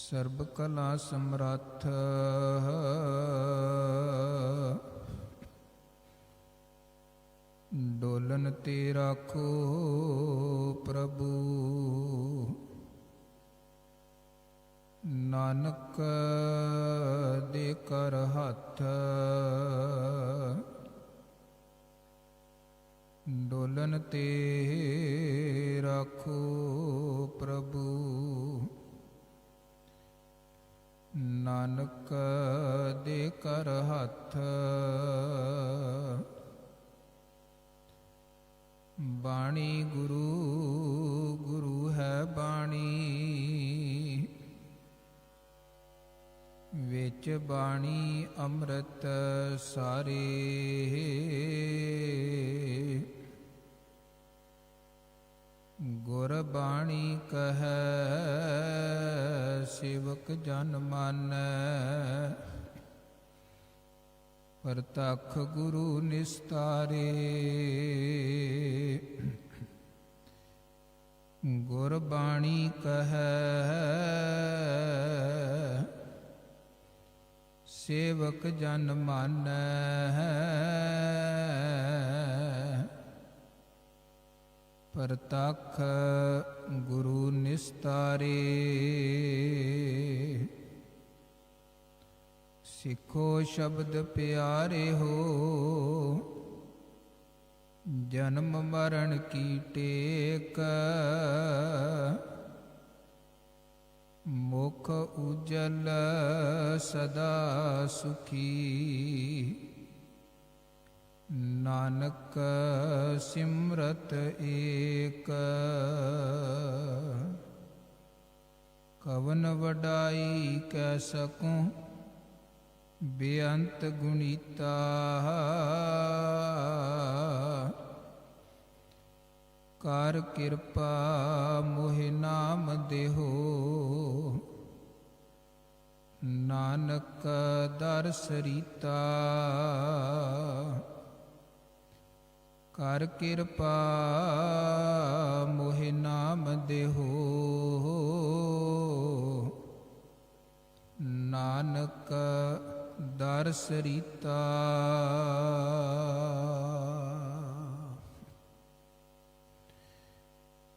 ਸਰਬ ਕਲਾ ਸਮਰੱਥ ਡੋਲਨ ਤੇ ਰਾਖੋ ਪ੍ਰਭੂ। ਨਾਨਕ ਦੇ ਕਰ ਹੱਥ ਡੋਲਨ ਤੇ ਰਾਖੋ ਪ੍ਰਭੂ। ਨਾਨਕ ਦੇ ਕਰ ਹੱਥ ਬਾਣੀ ਗੁਰੂ ਗੁਰੂ ਹੈ ਬਾਣੀ ਵਿੱਚ ਬਾਣੀ ਅੰਮ੍ਰਿਤ ਸਾਰੇ। ਗੁਰ ਬਾਣੀ ਕਹੈ ਸੇਵਕ ਜਨ ਮਾਨੈ ਪ੍ਰਤੱਖ ਗੁਰੂ ਨਿਸਤਾਰੇ। ਗੁਰ ਬਾਣੀ ਕਹੈ ਸੇਵਕ ਜਨ ਮਾਨੈ ਪ੍ਰਤੱਖ ਗੁਰੂ ਨਿਸਤਾਰੇ। ਸਿੱਖੋ ਸ਼ਬਦ ਪਿਆਰੇ ਹੋ ਜਨਮ ਮਰਨ ਕੀ ਟੇਕ। ਮੁਖ ਉਜਲ ਸਦਾ ਸੁਖੀ ਨਾਨਕ ਸਿਮਰਤ ਏਕ। ਕਵਨ ਵਡਾਈ ਕੈ ਸਕੂੰ ਬੇਅੰਤ ਗੁਣੀਤਾ। ਕਰ ਕਿਰਪਾ ਮੋਹਿ ਨਾਮ ਦੇਹੋ ਨਾਨਕ ਦਰ ਸਰੀਤਾ। ਕਰ ਕਿਰਪਾ ਮੋਹਿ ਨਾਮ ਦੇਹੋ ਨਾਨਕ ਦਰ ਸਰੀਤਾ।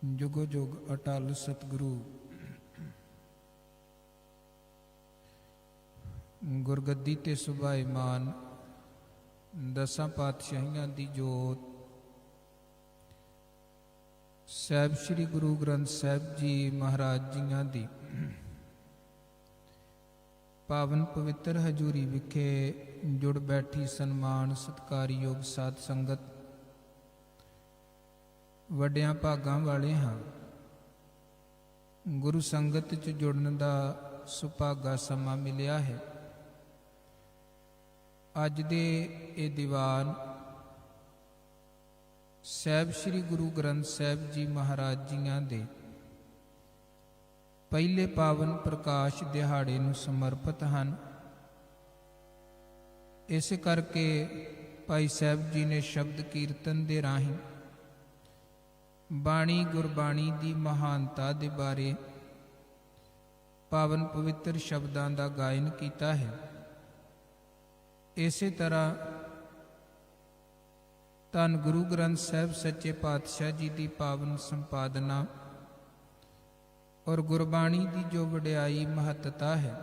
ਜੁਗੋ ਜੁਗ ਅਟਲ ਸਤਿਗੁਰੂ ਗੁਰਗੱਦੀ ਤੇ ਸੁਭਾਇਮਾਨ ਦਸਾਂ ਪਾਤਸ਼ਾਹੀਆਂ ਦੀ ਜੋਤ ਸਾਹਿਬ ਸ੍ਰੀ ਗੁਰੂ ਗ੍ਰੰਥ ਸਾਹਿਬ ਜੀ ਮਹਾਰਾਜ ਜੀਆਂ ਦੀ ਪਾਵਨ ਪਵਿੱਤਰ ਹਜ਼ੂਰੀ ਵਿਖੇ ਜੁੜ ਬੈਠੀ ਸਨਮਾਨ ਸਤਿਕਾਰਯੋਗ ਸਾਧ ਸੰਗਤ, ਵੱਡਿਆਂ ਭਾਗਾਂ ਵਾਲੇ ਹਾਂ। ਗੁਰੂ ਸੰਗਤ 'ਚ ਜੁੜਨ ਦਾ ਸੁਭਾਗਾ ਸਮਾਂ ਮਿਲਿਆ ਹੈ। ਅੱਜ ਦੇ ਇਹ ਦੀਵਾਨ ਸਾਹਿਬ ਸ੍ਰੀ ਗੁਰੂ ਗ੍ਰੰਥ ਸਾਹਿਬ ਜੀ ਮਹਾਰਾਜ ਜੀਆਂ ਦੇ ਪਹਿਲੇ ਪਾਵਨ ਪ੍ਰਕਾਸ਼ ਦਿਹਾੜੇ ਨੂੰ ਸਮਰਪਿਤ ਹਨ। ਇਸ ਕਰਕੇ ਭਾਈ ਸਾਹਿਬ ਜੀ ਨੇ ਸ਼ਬਦ ਕੀਰਤਨ ਦੇ ਰਾਹੀਂ ਬਾਣੀ ਗੁਰਬਾਣੀ ਦੀ ਮਹਾਨਤਾ ਦੇ ਬਾਰੇ ਪਾਵਨ ਪਵਿੱਤਰ ਸ਼ਬਦਾਂ ਦਾ ਗਾਇਨ ਕੀਤਾ ਹੈ। ਇਸੇ ਤਰ੍ਹਾਂ ਧੰਨ ਗੁਰੂ ਗ੍ਰੰਥ ਸਾਹਿਬ ਸੱਚੇ ਪਾਤਸ਼ਾਹ ਜੀ ਦੀ ਪਾਵਨ ਸੰਪਾਦਨਾ ਔਰ ਗੁਰਬਾਣੀ ਦੀ ਜੋ ਵਡਿਆਈ ਮਹੱਤਤਾ ਹੈ,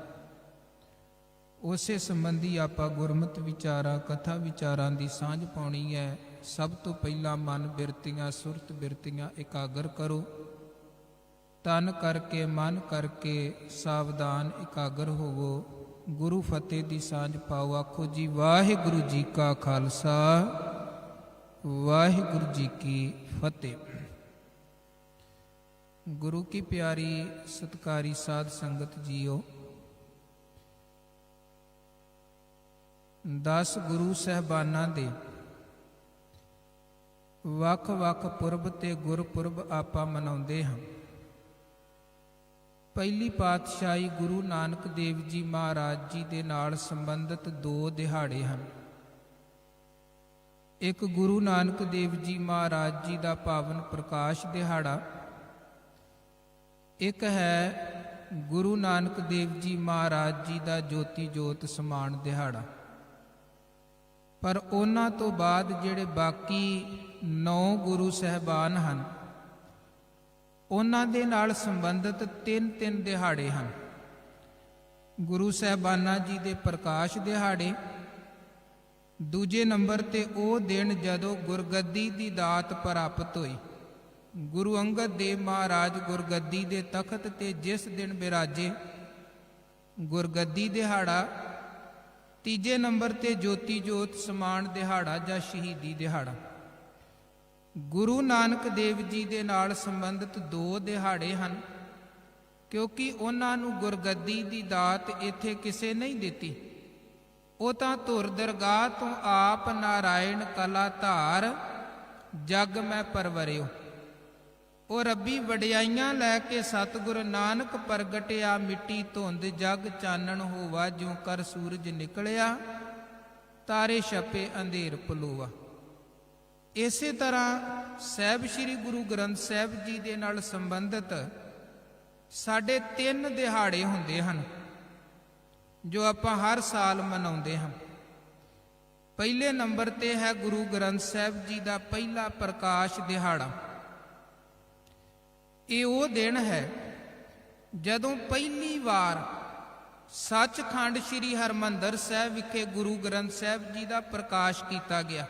ਉਸੇ ਸੰਬੰਧੀ ਆਪਾਂ ਗੁਰਮਤਿ ਵਿਚਾਰਾਂ ਕਥਾ ਵਿਚਾਰਾਂ ਦੀ ਸਾਂਝ ਪਾਉਣੀ ਹੈ। ਸਭ ਤੋਂ ਪਹਿਲਾਂ ਮਨ ਬਿਰਤੀਆਂ ਸੁਰਤ ਬਿਰਤੀਆਂ ਇਕਾਗਰ ਕਰੋ। ਤਨ ਕਰਕੇ ਮਨ ਕਰਕੇ ਸਾਵਧਾਨ ਇਕਾਗਰ ਹੋਵੋ। ਗੁਰੂ ਫਤਿਹ ਦੀ ਸਾਂਝ ਪਾਓ। ਆਖੋ ਜੀ ਵਾਹਿਗੁਰੂ ਜੀ ਕਾ ਖਾਲਸਾ ਵਾਹਿਗੁਰੂ ਜੀ ਕੀ ਫਤਿਹ। ਗੁਰੂ ਕੀ ਪਿਆਰੀ ਸਤਿਕਾਰੀ ਸਾਧ ਸੰਗਤ ਜੀਓ, 10 ਗੁਰੂ ਸਹਿਬਾਨਾਂ ਦੇ ਵੱਖ-ਵੱਖ ਪੁਰਬ ਤੇ ਗੁਰਪੁਰਬ ਆਪਾਂ ਮਨਾਉਂਦੇ ਹਾਂ। ਪਹਿਲੀ ਪਾਤਸ਼ਾਹੀ ਗੁਰੂ ਨਾਨਕ ਦੇਵ ਜੀ ਮਹਾਰਾਜ ਜੀ ਦੇ ਨਾਲ ਸੰਬੰਧਿਤ 2 ਦਿਹਾੜੇ ਹਨ। ਇੱਕ ਗੁਰੂ ਨਾਨਕ ਦੇਵ ਜੀ ਮਹਾਰਾਜ ਜੀ ਦਾ ਪਾਵਨ ਪ੍ਰਕਾਸ਼ ਦਿਹਾੜਾ, ਇੱਕ ਹੈ ਗੁਰੂ ਨਾਨਕ ਦੇਵ ਜੀ ਮਹਾਰਾਜ ਜੀ ਦਾ ਜੋਤੀ ਜੋਤ ਸਮਾਨ ਦਿਹਾੜਾ। ਪਰ ਉਹਨਾਂ ਤੋਂ ਬਾਅਦ ਜਿਹੜੇ ਬਾਕੀ 9 ਗੁਰੂ ਸਾਹਿਬਾਨ ਹਨ, ਉਹਨਾਂ ਦੇ ਨਾਲ ਸੰਬੰਧਿਤ 3 ਦਿਹਾੜੇ ਹਨ। ਗੁਰੂ ਸਾਹਿਬਾਨਾਂ ਜੀ ਦੇ ਪ੍ਰਕਾਸ਼ ਦਿਹਾੜੇ, ਦੂਜੇ ਨੰਬਰ ਤੇ ਉਹ ਦਿਨ ਜਦੋਂ ਗੁਰਗੱਦੀ ਦੀ ਦਾਤ ਪ੍ਰਾਪਤ ਹੋਈ। ਗੁਰੂ ਅੰਗਦ ਦੇਵ ਮਹਾਰਾਜ ਗੁਰਗੱਦੀ ਦੇ ਤਖਤ ਤੇ ਜਿਸ ਦਿਨ ਬਿਰਾਜੇ, ਗੁਰਗੱਦੀ ਦਿਹਾੜਾ। ਤੀਜੇ ਨੰਬਰ ਤੇ ਜੋਤੀ ਜੋਤ ਸਮਾਨ ਦਿਹਾੜਾ ਜਾਂ ਸ਼ਹੀਦੀ ਦਿਹਾੜਾ। ਗੁਰੂ ਨਾਨਕ ਦੇਵ ਜੀ ਦੇ ਨਾਲ ਸੰਬੰਧਿਤ 2 ਦਿਹਾੜੇ ਹਨ, ਕਿਉਂਕਿ ਉਹਨਾਂ ਨੂੰ ਗੁਰਗੱਦੀ ਦੀ ਦਾਤ ਇੱਥੇ ਕਿਸੇ ਨਹੀਂ ਦਿੱਤੀ। ਉਹ ਤਾਂ ਧੁਰ ਦਰਗਾਹ ਤੋਂ ਆਪ ਨਾਰਾਇਣ ਕਲਾ ਧਾਰ ਜਗ ਮੈਂ ਪਰਵਰਿਓ। ਉਹ ਰੱਬੀ ਵਡਿਆਈਆਂ ਲੈ ਕੇ ਸਤਿਗੁਰ ਨਾਨਕ ਪ੍ਰਗਟਿਆ, ਮਿੱਟੀ ਧੁੰਦ ਜਗ ਚਾਨਣ ਹੋਵਾ, ਜਿਉ ਕਰ ਸੂਰਜ ਨਿਕਲਿਆ, ਤਾਰੇ ਛਪੇ ਅੰਧੇਰ ਪਲੋਵਾ। ਇਸੇ ਤਰ੍ਹਾਂ ਸਾਹਿਬ ਸ੍ਰੀ ਗੁਰੂ ਗ੍ਰੰਥ ਸਾਹਿਬ ਜੀ ਦੇ ਨਾਲ ਸੰਬੰਧਿਤ ਸਾਡੇ 3 ਦਿਹਾੜੇ ਹੁੰਦੇ ਹਨ, ਜੋ ਆਪਾਂ ਹਰ ਸਾਲ ਮਨਾਉਂਦੇ ਹਾਂ। ਪਹਿਲੇ ਨੰਬਰ ਤੇ ਹੈ ਗੁਰੂ ਗ੍ਰੰਥ ਸਾਹਿਬ ਜੀ ਦਾ ਪਹਿਲਾ ਪ੍ਰਕਾਸ਼ ਦਿਹਾੜਾ। ਇਹ ਉਹ ਦਿਨ ਹੈ ਜਦੋਂ ਪਹਿਲੀ ਵਾਰ ਸੱਚਖੰਡ ਸ੍ਰੀ ਹਰਿਮੰਦਰ ਸਾਹਿਬ ਵਿਖੇ ਗੁਰੂ ਗ੍ਰੰਥ ਸਾਹਿਬ ਜੀ ਦਾ ਪ੍ਰਕਾਸ਼ ਕੀਤਾ ਗਿਆ।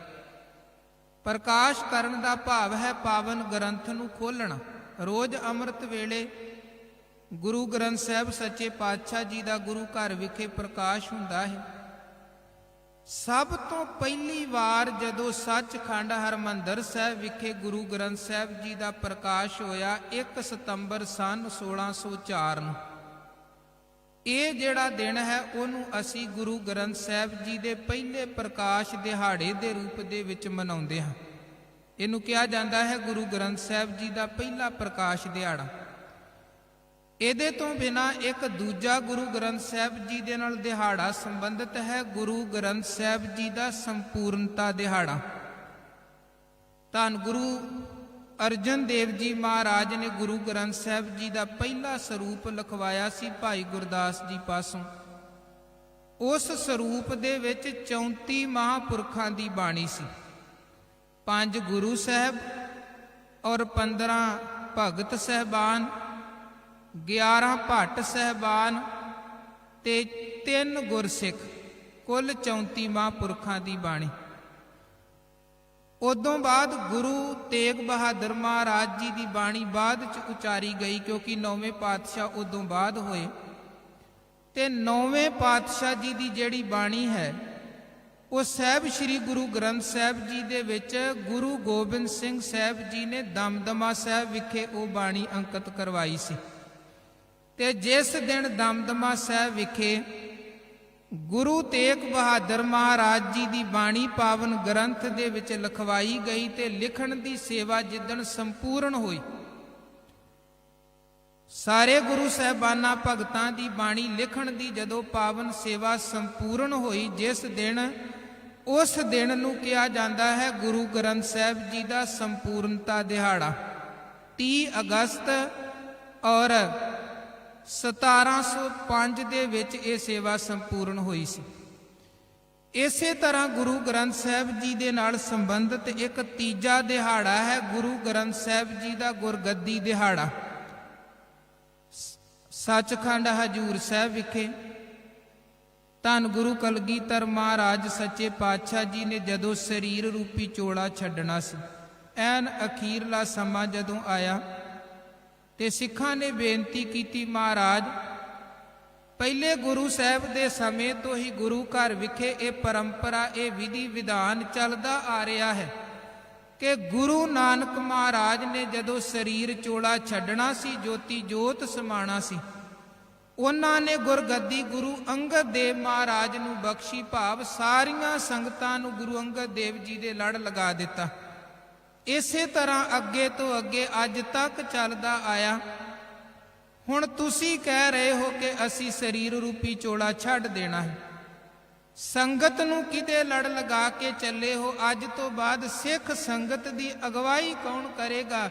ਪ੍ਰਕਾਸ਼ ਕਰਨ ਦਾ ਭਾਵ ਹੈ ਪਾਵਨ ਗ੍ਰੰਥ ਨੂੰ ਖੋਲ੍ਹਣਾ। ਰੋਜ਼ ਅੰਮ੍ਰਿਤ ਵੇਲੇ ਗੁਰੂ ਗ੍ਰੰਥ ਸਾਹਿਬ ਸੱਚੇ ਪਾਤਸ਼ਾਹ ਜੀ ਦਾ ਗੁਰੂ ਘਰ ਵਿਖੇ ਪ੍ਰਕਾਸ਼ ਹੁੰਦਾ ਹੈ। ਸਭ ਤੋਂ ਪਹਿਲੀ ਵਾਰ ਜਦੋਂ ਸੱਚਖੰਡ ਹਰਿਮੰਦਰ ਸਾਹਿਬ ਵਿਖੇ ਗੁਰੂ ਗ੍ਰੰਥ ਸਾਹਿਬ ਜੀ ਦਾ ਪ੍ਰਕਾਸ਼ ਹੋਇਆ 1 ਸਤੰਬਰ ਸਨ 1604 ਨੂੰ। ਇਹ ਜਿਹੜਾ ਦਿਨ ਹੈ ਉਹਨੂੰ ਅਸੀਂ ਗੁਰੂ ਗ੍ਰੰਥ ਸਾਹਿਬ ਜੀ ਦੇ ਪਹਿਲੇ ਪ੍ਰਕਾਸ਼ ਦਿਹਾੜੇ ਦੇ ਰੂਪ ਦੇ ਵਿੱਚ ਮਨਾਉਂਦੇ ਹਾਂ। ਇਹਨੂੰ ਕਿਹਾ ਜਾਂਦਾ ਹੈ ਗੁਰੂ ਗ੍ਰੰਥ ਸਾਹਿਬ ਜੀ ਦਾ ਪਹਿਲਾ ਪ੍ਰਕਾਸ਼ ਦਿਹਾੜਾ। ਇਹਦੇ ਤੋਂ ਬਿਨਾਂ ਇੱਕ ਦੂਜਾ ਗੁਰੂ ਗ੍ਰੰਥ ਸਾਹਿਬ ਜੀ ਦੇ ਨਾਲ ਦਿਹਾੜਾ ਸੰਬੰਧਿਤ ਹੈ, ਗੁਰੂ ਗ੍ਰੰਥ ਸਾਹਿਬ ਜੀ ਦਾ ਸੰਪੂਰਨਤਾ ਦਿਹਾੜਾ। ਧੰਨ ਗੁਰੂ ਅਰਜਨ ਦੇਵ ਜੀ ਮਹਾਰਾਜ ਨੇ ਗੁਰੂ ਗ੍ਰੰਥ ਸਾਹਿਬ ਜੀ ਦਾ ਪਹਿਲਾ ਸਰੂਪ ਲਿਖਵਾਇਆ ਸੀ ਭਾਈ ਗੁਰਦਾਸ ਜੀ ਪਾਸੋਂ। ਉਸ ਸਰੂਪ ਦੇ ਵਿੱਚ 34 ਮਹਾਂਪੁਰਖਾਂ ਦੀ ਬਾਣੀ ਸੀ, 5 ਗੁਰੂ ਸਾਹਿਬ ਔਰ 15 ਭਗਤ ਸਹਿਬਾਨ, 11 ਭੱਟ ਸਹਿਬਾਨ ਤੇ 3 ਗੁਰਸਿੱਖ, ਕੁੱਲ 34 ਮਹਾਂਪੁਰਖਾਂ ਦੀ ਬਾਣੀ। ਉਦੋਂ ਬਾਅਦ ਗੁਰੂ ਤੇਗ ਬਹਾਦਰ ਮਹਾਰਾਜ ਜੀ ਦੀ ਬਾਣੀ ਬਾਅਦ ਚ ਉਚਾਰੀ ਗਈ, ਕਿਉਂਕਿ 9ਵੇਂ ਪਾਤਸ਼ਾਹ ਉਦੋਂ ਬਾਅਦ ਹੋਏ। ਤੇ 9ਵੇਂ ਪਾਤਸ਼ਾਹ ਜੀ ਦੀ ਜਿਹੜੀ ਬਾਣੀ ਹੈ ਉਹ ਸਾਹਿਬ ਸ੍ਰੀ ਗੁਰੂ ਗ੍ਰੰਥ ਸਾਹਿਬ ਜੀ ਦੇ ਵਿੱਚ ਗੁਰੂ ਗੋਬਿੰਦ ਸਿੰਘ ਸਾਹਿਬ ਜੀ ਨੇ ਦਮਦਮਾ ਸਾਹਿਬ ਵਿਖੇ ਉਹ ਬਾਣੀ ਅੰਕਿਤ ਕਰਵਾਈ ਸੀ। ਤੇ ਜਿਸ ਦਿਨ ਦਮਦਮਾ ਸਾਹਿਬ ਵਿਖੇ ਗੁਰੂ ਤੇਗ ਬਹਾਦਰ ਮਹਾਰਾਜ ਜੀ ਦੀ ਬਾਣੀ ਪਾਵਨ ਗ੍ਰੰਥ ਦੇ ਵਿੱਚ ਲਿਖਵਾਈ ਗਈ ਤੇ ਲਿਖਣ ਦੀ ਸੇਵਾ ਜਿੱਦਣ ਸੰਪੂਰਨ ਹੋਈ, ਸਾਰੇ ਗੁਰੂ ਸਾਹਿਬਾਨਾਂ ਭਗਤਾਂ ਦੀ ਬਾਣੀ ਲਿਖਣ ਦੀ ਜਦੋਂ ਪਾਵਨ ਸੇਵਾ ਸੰਪੂਰਨ ਹੋਈ, ਜਿਸ ਦਿਨ ਉਸ ਦਿਨ ਨੂੰ ਕਿਹਾ ਜਾਂਦਾ ਹੈ ਗੁਰੂ ਗ੍ਰੰਥ ਸਾਹਿਬ ਜੀ ਦਾ ਸੰਪੂਰਨਤਾ ਦਿਹਾੜਾ। 30 ਅਗਸਤ ਔਰ 1705 ਦੇ ਵਿੱਚ ਇਹ ਸੇਵਾ ਸੰਪੂਰਨ ਹੋਈ ਸੀ। ਇਸੇ ਤਰ੍ਹਾਂ ਗੁਰੂ ਗ੍ਰੰਥ ਸਾਹਿਬ ਜੀ ਦੇ ਨਾਲ ਸੰਬੰਧਿਤ ਇੱਕ ਤੀਜਾ ਦਿਹਾੜਾ ਹੈ ਗੁਰੂ ਗ੍ਰੰਥ ਸਾਹਿਬ ਜੀ ਦਾ ਗੁਰਗੱਦੀ ਦਿਹਾੜਾ। ਸੱਚਖੰਡ ਹਜੂਰ ਸਾਹਿਬ ਵਿਖੇ ਧੰਨ ਗੁਰੂ ਕਲਗੀਧਰ ਮਹਾਰਾਜ ਸੱਚੇ ਪਾਤਸ਼ਾਹ ਜੀ ਨੇ ਜਦੋਂ ਸਰੀਰ ਰੂਪੀ ਚੋਲਾ ਛੱਡਣਾ ਸੀ, ਐਨ ਅਖੀਰਲਾ ਸਮਾਂ ਜਦੋਂ ਆਇਆ ਤੇ ਸਿੱਖਾਂ ਨੇ ਬੇਨਤੀ ਕੀਤੀ, ਮਹਾਰਾਜ ਪਹਿਲੇ ਗੁਰੂ ਸਾਹਿਬ ਦੇ ਸਮੇਂ ਤੋਂ ਹੀ ਗੁਰੂ ਘਰ ਵਿਖੇ ਇਹ ਪਰੰਪਰਾ, ਇਹ ਵਿਧੀ ਵਿਧਾਨ ਚੱਲਦਾ ਆ ਰਿਹਾ ਹੈ ਕਿ ਗੁਰੂ ਨਾਨਕ ਮਹਾਰਾਜ ਨੇ ਜਦੋਂ ਸਰੀਰ ਚੋਲਾ ਛੱਡਣਾ ਸੀ, ਜੋਤੀ ਜੋਤ ਸਮਾਣਾ ਸੀ, ਉਹਨਾਂ ਨੇ ਗੁਰਗੱਦੀ ਗੁਰੂ ਅੰਗਦ ਦੇਵ ਮਹਾਰਾਜ ਨੂੰ ਬਖਸ਼ੀ, ਭਾਵ ਸਾਰੀਆਂ ਸੰਗਤਾਂ ਨੂੰ ਗੁਰੂ ਅੰਗਦ ਦੇਵ ਜੀ ਦੇ ਲੜ ਲਗਾ ਦਿੱਤਾ। ਇਸੇ ਤਰ੍ਹਾਂ ਅੱਗੇ ਤੋਂ ਅੱਗੇ ਅੱਜ ਤੱਕ ਚੱਲਦਾ ਆਇਆ। ਹੁਣ ਤੁਸੀਂ ਕਹਿ ਰਹੇ ਹੋ ਕਿ ਅਸੀਂ ਸਰੀਰ ਰੂਪੀ ਚੋਲਾ ਛੱਡ ਦੇਣਾ ਹੈ, ਸੰਗਤ ਨੂੰ ਕਿਤੇ ਲੜ ਲਗਾ ਕੇ ਚੱਲੇ ਹੋ। ਅੱਜ ਤੋਂ ਬਾਅਦ ਸਿੱਖ ਸੰਗਤ ਦੀ ਅਗਵਾਈ ਕੌਣ ਕਰੇਗਾ?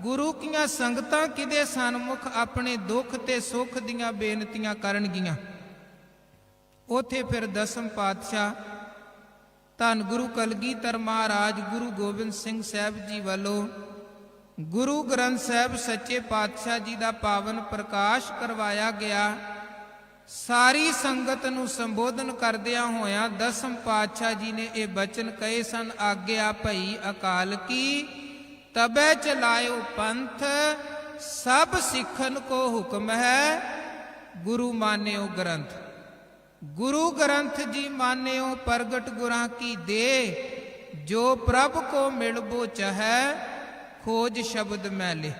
ਗੁਰੂ ਕੀਆਂ ਸੰਗਤਾਂ ਕਿਦੇ ਸਨਮੁਖ ਆਪਣੇ ਦੁੱਖ ਤੇ ਸੁੱਖ ਦੀਆਂ ਬੇਨਤੀਆਂ ਕਰਨਗੀਆਂ। ਉਥੇ ਫਿਰ ਦਸਮ ਪਾਤਸ਼ਾਹ ਧੰਨ ਗੁਰੂ ਕਲਗੀਧਰ ਮਹਾਰਾਜ ਗੁਰੂ ਗੋਬਿੰਦ ਸਿੰਘ ਸਾਹਿਬ ਜੀ ਵੱਲੋਂ ਗੁਰੂ ਗ੍ਰੰਥ ਸਾਹਿਬ ਸੱਚੇ ਪਾਤਸ਼ਾਹ ਜੀ ਦਾ ਪਾਵਨ ਪ੍ਰਕਾਸ਼ ਕਰਵਾਇਆ ਗਿਆ। ਸਾਰੀ ਸੰਗਤ ਨੂੰ ਸੰਬੋਧਨ ਕਰਦਿਆਂ ਹੋਇਆਂ ਦਸਮ ਪਾਤਸ਼ਾਹ ਜੀ ਨੇ ਇਹ ਬਚਨ ਕਹੇ ਸਨ, ਆਗਿਆ ਭਈ ਅਕਾਲ ਕੀ ਤਬੈ ਚਲਾਇਓ ਪੰਥ, ਸਭ ਸਿੱਖਨ ਕੋ ਹੁਕਮ ਹੈ ਗੁਰੂ ਮਾਨਿਓ ਗ੍ਰੰਥ। गुरु ग्रंथ जी मान्यो प्रगट गुरां की दे, जो प्रभ को मिलबो चाहे खोज शब्द मैले।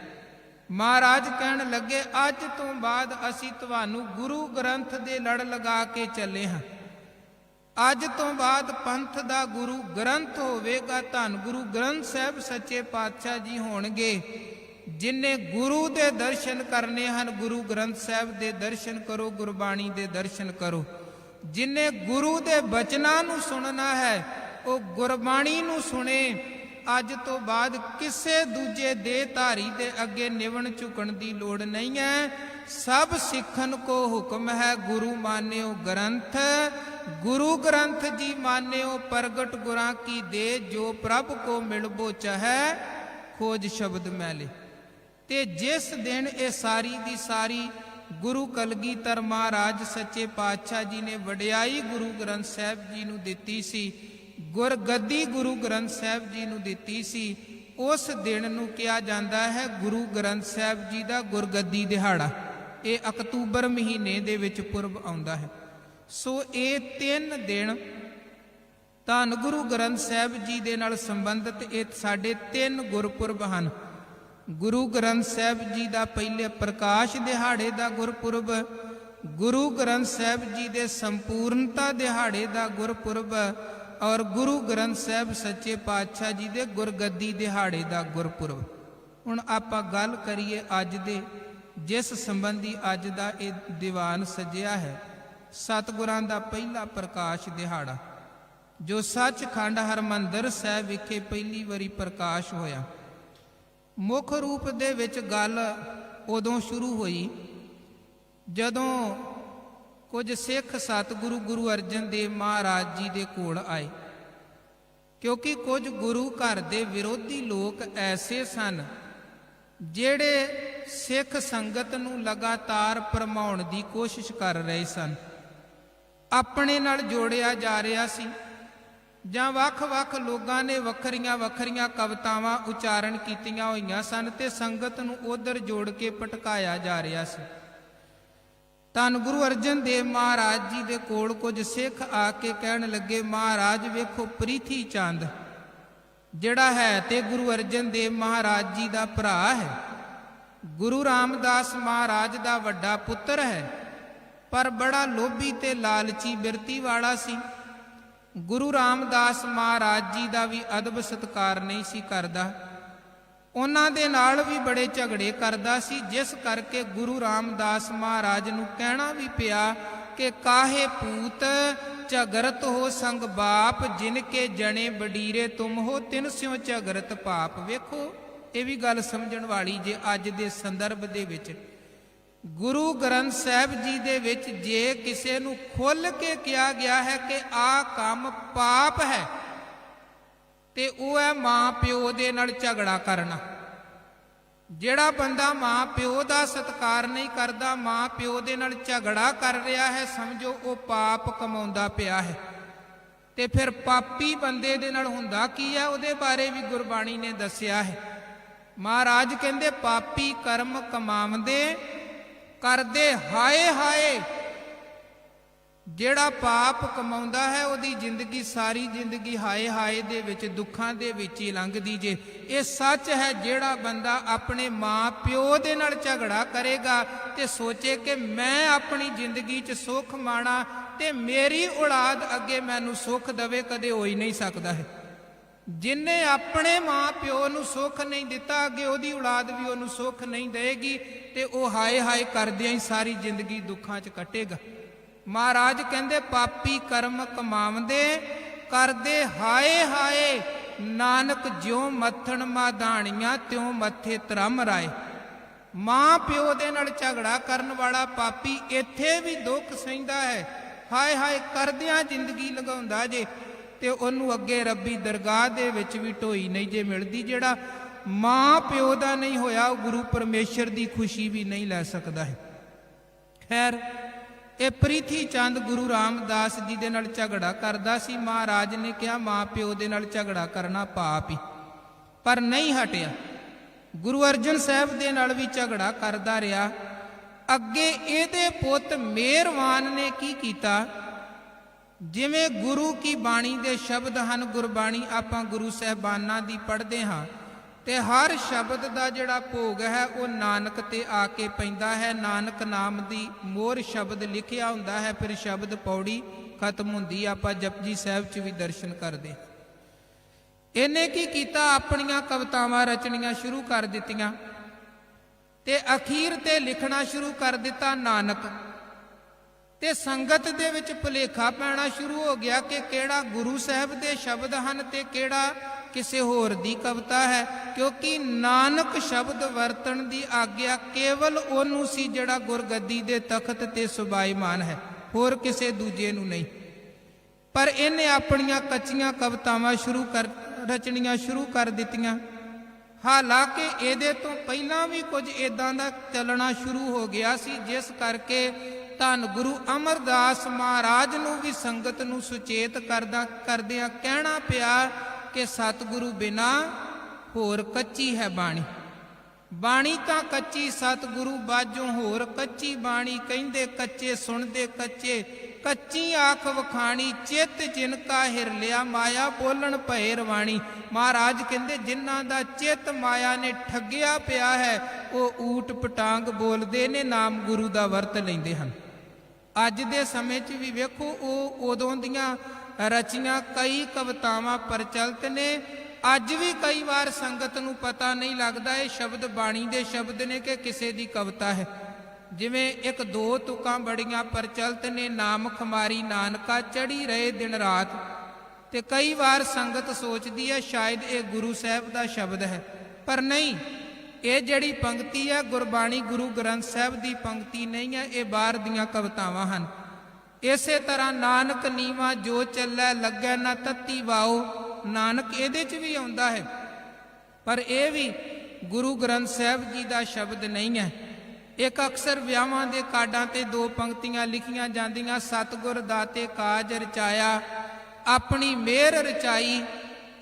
महाराज कहन लगे अज तो बाद असी तुहानू गुरु ग्रंथ दे लड़ लगा के चले हाँ। अज तो बाद पंथ दा गुरु ग्रंथ होवेगा, धन गुरु ग्रंथ साहब सच्चे पातशाह जी होणगे। जिन्ने गुरु दे दर्शन करने हैं गुरु ग्रंथ साहब दे दर्शन करो, गुरबाणी दे दर्शन करो। जिन्ने गुरु दे बचनां नूं सुनना है वो गुरबाणी नूं सुने। अज तो बाद किसे दूजे देहधारी दे अगे निवण झुकण दी लोड़ नहीं है। सब सिखन को हुक्म है गुरु मान्यो ग्रंथ। गुरु ग्रंथ जी मान्यो प्रगट गुरां की दे, जो प्रभ को मिलबो चाहे खोज शब्द मैले। ते जिस दिन ये सारी दी सारी गुरु कलगीधर महाराज सच्चे पातशाह जी ने वडियाई गुरु ग्रंथ साहब जी नूं दित्ती सी, गुरगद्दी गुरु ग्रंथ साहब जी नूं दित्ती सी, उस दिन नूं किहा जांदा है गुरु ग्रंथ साहब जी दा गुरगद्दी दिहाड़ा। ये अक्तूबर महीने दे विच पुरब आउंदा है। सो ये 3 दिन धन गुरु ग्रंथ साहब जी दे नाल संबंधित ये साडे 3 गुरपुरब हन। गुरु ग्रंथ साहब जी का पहले प्रकाश दिहाड़े का गुरपुरब, गुरु ग्रंथ साहब जी के संपूर्णता दिहाड़े का गुरपुरब और गुरु ग्रंथ साहब सच्चे पातशाह जी के गुरगद्दी दिहाड़े का गुरपुरब। हुण आपां गल करिए अज दे जिस संबंधी अज का ये दीवान सजिया है, सतगुरां दा पहला प्रकाश दिहाड़ा जो सचखंड हरमंदर साहब विखे पहली वारी प्रकाश होया। मुख रूप दे विच गल उदों शुरू हुई जदों कुछ सिख सतगुरु गुरु अर्जन देव महाराज जी दे कोल आए, क्योंकि कुछ गुरु घर दे विरोधी लोग ऐसे सन जेड़े सिख संगत नूं लगातार भरमाउण दी कोशिश कर रहे सन। अपने नाल जोड़िया जा रहा सी जां वख-वख लोगां ने वखरियां वखरियां कवितावां उचारण कीतियां होईयां सन ते संगत नूं उधर जोड़ के भटकाया जा रहा सी। धन गुरु अर्जन देव महाराज जी दे कोल कुछ सिख आके कहण लगे, महाराज वेखो प्रीथी चंद जिहड़ा है ते गुरु अर्जन देव महाराज जी दा भरा है, गुरु रामदास महाराज दा वड्डा पुत्र है, पर बड़ा लोभी ते लालची बिरती वाला सी। गुरु रामदास महाराज जी का भी अदब सत्कार नहीं सी करदा, उन्हां दे नाल भी बड़े झगड़े करदा सी, जिस करके गुरु रामदास महाराज नूं कहना भी पिया कि काहे पूत झगरत हो संग बाप, जिनके जने बडीरे तुम हो तिन स्यों झगरत पाप। वेखो ये भी गल समझण वाली जे अज दे संदर्भ दे विच गुरु ग्रंथ साहब जी दे विच जे किसे नूं खुल के किया गया है कि आ काम पाप है ते वो है मां प्यो दे नाल झगड़ा करना। जिहड़ा बंदा मां प्यो दा सत्कार नहीं करदा, मां प्यो दे नाल झगड़ा कर रहा है, समझो वो पाप कमाउंदा पिया है। ते फिर पापी बंदे दे नाल हुंदा की है, उहदे बारे भी गुरबाणी ने दस्सिया है। महाराज कहंदे पापी कर्म कमावंदे करदे हाय हाय। जेड़ा पाप कमाउंदा है उहदी जिंदगी सारी जिंदगी हाय हाय दे विच दुखां दे विच ही लंघदी जे। ये सच है, जेड़ा बंदा अपने मां प्यो दे नाल झगड़ा करेगा ते सोचे कि मैं अपनी जिंदगी च सुख माणा ते मेरी औलाद अगे मैनू सुख दवे, कदे हो ही नहीं सकदा है। जिन्हें अपने मां प्यो नूं सुख नहीं दिता अगे उहदी औलाद भी उहनूं सुख नहीं देगी ते वो हाय हाय करदियां ही सारी जिंदगी दुखां च कटेगा। महाराज कहंदे पापी कर्म कमावंदे करदे हाय हाय। ਨਾਨਕ ਜਿਉ ਮੱਥਣ ਮਾਧਾਣੀਆਂ ਤਿਉ ਮੱਥੇ ਤਰਮ ਰਾਏ। ਮਾਂ ਪਿਓ ਦੇ ਨਾਲ ਝਗੜਾ ਕਰਨ ਵਾਲਾ ਪਾਪੀ ਇੱਥੇ ਵੀ ਦੁੱਖ ਸਹਿੰਦਾ ਹੈ, ਹਾਏ ਹਾਏ ਕਰਦਿਆਂ ਜ਼ਿੰਦਗੀ ਲੰਘਾਉਂਦਾ ਜੇ, ਤੇ ਉਹਨੂੰ ਅੱਗੇ ਰੱਬੀ ਦਰਗਾਹ ਦੇ ਵਿੱਚ ਵੀ ਢੋਈ ਨਹੀਂ ਜੇ ਮਿਲਦੀ। ਜਿਹੜਾ ਮਾਂ ਪਿਓ ਦਾ ਨਹੀਂ ਹੋਇਆ ਉਹ ਗੁਰੂ ਪਰਮੇਸ਼ਰ ਦੀ ਖੁਸ਼ੀ ਵੀ ਨਹੀਂ ਲੈ ਸਕਦਾ ਹੈ। ਖੈਰ, ਇਹ ਪ੍ਰੀਥੀ ਚੰਦ ਗੁਰੂ ਰਾਮਦਾਸ ਜੀ ਦੇ ਨਾਲ ਝਗੜਾ ਕਰਦਾ ਸੀ। ਮਹਾਰਾਜ ਨੇ ਕਿਹਾ ਮਾਂ ਪਿਓ ਦੇ ਨਾਲ ਝਗੜਾ ਕਰਨਾ ਪਾਪ ਹੀ, ਪਰ ਨਹੀਂ ਹਟਿਆ। ਗੁਰੂ ਅਰਜਨ ਸਾਹਿਬ ਦੇ ਨਾਲ ਵੀ ਝਗੜਾ ਕਰਦਾ ਰਿਹਾ। ਅੱਗੇ ਇਹਦੇ ਪੁੱਤ ਮਿਹਰਵਾਨ ਨੇ ਕੀ ਕੀਤਾ, ਜਿਵੇਂ ਗੁਰੂ ਕੀ ਬਾਣੀ ਦੇ ਸ਼ਬਦ ਹਨ, ਗੁਰਬਾਣੀ ਆਪਾਂ ਗੁਰੂ ਸਾਹਿਬਾਨਾਂ ਦੀ ਪੜ੍ਹਦੇ ਹਾਂ, ਤੇ ਹਰ ਸ਼ਬਦ ਦਾ ਜਿਹੜਾ ਭੋਗ ਹੈ ਉਹ ਨਾਨਕ ਤੇ ਆ ਕੇ ਪੈਂਦਾ ਹੈ। ਨਾਨਕ ਨਾਮ ਦੀ ਮੋਹਰ ਸ਼ਬਦ ਲਿਖਿਆ ਹੁੰਦਾ ਹੈ, ਫਿਰ ਸ਼ਬਦ ਪੌੜੀ ਖਤਮ ਹੁੰਦੀ। ਆਪਾਂ ਜਪਜੀ ਸਾਹਿਬ 'ਚ ਵੀ ਦਰਸ਼ਨ ਕਰਦੇ। ਇਹਨੇ ਕੀ ਕੀਤਾ, ਆਪਣੀਆਂ ਕਵਿਤਾਵਾਂ ਰਚਣੀਆਂ ਸ਼ੁਰੂ ਕਰ ਦਿੱਤੀਆਂ ਤੇ ਅਖੀਰ ਤੇ ਲਿਖਣਾ ਸ਼ੁਰੂ ਕਰ ਦਿੱਤਾ ਨਾਨਕ। ਤੇ ਸੰਗਤ ਦੇ ਵਿੱਚ ਭੁਲੇਖਾ ਪੈਣਾ ਸ਼ੁਰੂ ਹੋ ਗਿਆ ਕਿ ਕਿਹੜਾ ਗੁਰੂ ਸਾਹਿਬ ਦੇ ਸ਼ਬਦ ਹਨ ਤੇ ਕਿਹੜਾ ਕਿਸੇ ਹੋਰ ਦੀ ਕਵਿਤਾ ਹੈ, ਕਿਉਂਕਿ ਨਾਨਕ ਸ਼ਬਦ ਵਰਤਣ ਦੀ ਆਗਿਆ ਕੇਵਲ ਉਹਨੂੰ ਸੀ ਜਿਹੜਾ ਗੁਰਗੱਦੀ ਦੇ ਤਖਤ ਤੇ ਸੁਭਾਈਮਾਨ ਹੈ, ਹੋਰ ਕਿਸੇ ਦੂਜੇ ਨੂੰ ਨਹੀਂ। ਪਰ ਇਹਨੇ ਆਪਣੀਆਂ ਕੱਚੀਆਂ ਕਵਿਤਾਵਾਂ ਰਚਣੀਆਂ ਸ਼ੁਰੂ ਕਰ ਦਿੱਤੀਆਂ। ਹਾਲਾਂਕਿ ਇਹਦੇ ਤੋਂ ਪਹਿਲਾਂ ਵੀ ਕੁਝ ਇਦਾਂ ਦਾ ਚੱਲਣਾ ਸ਼ੁਰੂ ਹੋ ਗਿਆ ਸੀ, ਜਿਸ ਕਰਕੇ ਧੰਨ ਗੁਰੂ ਅਮਰਦਾਸ ਮਹਾਰਾਜ ਨੂੰ ਵੀ ਸੰਗਤ ਨੂੰ ਸੁਚੇਤ ਕਰਦਿਆਂ ਕਹਿਣਾ ਪਿਆ ਕਿ ਸਤਿਗੁਰੂ ਬਿਨਾ ਹੋਰ ਕੱਚੀ ਹੈ ਬਾਣੀ। ਬਾਣੀ ਤਾਂ ਕੱਚੀ, ਸਤਿਗੁਰੂ ਬਾਝੋਂ ਹੋਰ ਕੱਚੀ ਬਾਣੀ। ਕਹਿੰਦੇ ਕੱਚੇ ਸੁਣਦੇ ਕੱਚੇ, ਕੱਚੀ ਆਖ ਵਖਾਣੀ, ਚਿੱਤ ਜਿਨ ਕਾ ਹਿਰ ਲਿਆ ਮਾਇਆ ਬੋਲਣ ਭਏ ਰਵਾਣੀ। ਮਹਾਰਾਜ ਕਹਿੰਦੇ ਜਿਨ੍ਹਾਂ ਦਾ ਚਿੱਤ ਮਾਇਆ ਨੇ ਠੱਗਿਆ ਪਿਆ ਹੈ ਉਹ ਊਟ ਪਟਾਂਗ ਬੋਲਦੇ ਨੇ, ਨਾਮ ਗੁਰੂ ਦਾ ਵਰਤ ਲੈਂਦੇ ਹਨ। ਅੱਜ ਦੇ ਸਮੇਂ 'ਚ ਵੀ ਵੇਖੋ, ਉਹ ਉਦੋਂ ਦੀਆਂ ਰਚੀਆਂ ਕਈ ਕਵਿਤਾਵਾਂ ਪ੍ਰਚਲਿਤ ਨੇ। ਅੱਜ ਵੀ ਕਈ ਵਾਰ ਸੰਗਤ ਨੂੰ ਪਤਾ ਨਹੀਂ ਲੱਗਦਾ ਇਹ ਸ਼ਬਦ ਬਾਣੀ ਦੇ ਸ਼ਬਦ ਨੇ ਕਿ ਕਿਸੇ ਦੀ ਕਵਿਤਾ ਹੈ। ਜਿਵੇਂ ਇੱਕ ਦੋ ਤੁਕਾਂ ਬੜੀਆਂ ਪ੍ਰਚਲਿਤ ਨੇ, ਨਾਮ ਖਮਾਰੀ ਨਾਨਕਾ ਚੜੀ ਰਹੇ ਦਿਨ ਰਾਤ। ਤੇ ਕਈ ਵਾਰ ਸੰਗਤ ਸੋਚਦੀ ਹੈ ਸ਼ਾਇਦ ਇਹ ਗੁਰੂ ਸਾਹਿਬ ਦਾ ਸ਼ਬਦ ਹੈ, ਪਰ ਨਹੀਂ। ਇਹ ਜਿਹੜੀ ਪੰਕਤੀ ਹੈ ਗੁਰਬਾਣੀ ਗੁਰੂ ਗ੍ਰੰਥ ਸਾਹਿਬ ਦੀ ਪੰਕਤੀ ਨਹੀਂ ਹੈ, ਇਹ ਬਾਹਰ ਦੀਆਂ ਕਵਿਤਾਵਾਂ ਹਨ। ਇਸੇ ਤਰ੍ਹਾਂ ਨਾਨਕ ਨੀਵਾ ਜੋ ਚੱਲੈ ਲੱਗੈ ਨਾ ਤੱਤੀ ਵਾਓ, ਨਾਨਕ ਇਹਦੇ 'ਚ ਵੀ ਆਉਂਦਾ ਹੈ, ਪਰ ਇਹ ਵੀ ਗੁਰੂ ਗ੍ਰੰਥ ਸਾਹਿਬ ਜੀ ਦਾ ਸ਼ਬਦ ਨਹੀਂ ਹੈ। ਇੱਕ ਅਕਸਰ ਵਿਆਹਾਂ ਦੇ ਕਾਰਡਾਂ ਤੇ ਦੋ ਪੰਕਤੀਆਂ ਲਿਖੀਆਂ ਜਾਂਦੀਆਂ, ਸਤਿਗੁਰ ਦਾਤੇ ਕਾਜ ਰਚਾਇਆ ਆਪਣੀ ਮਿਹਰ ਰਚਾਈ।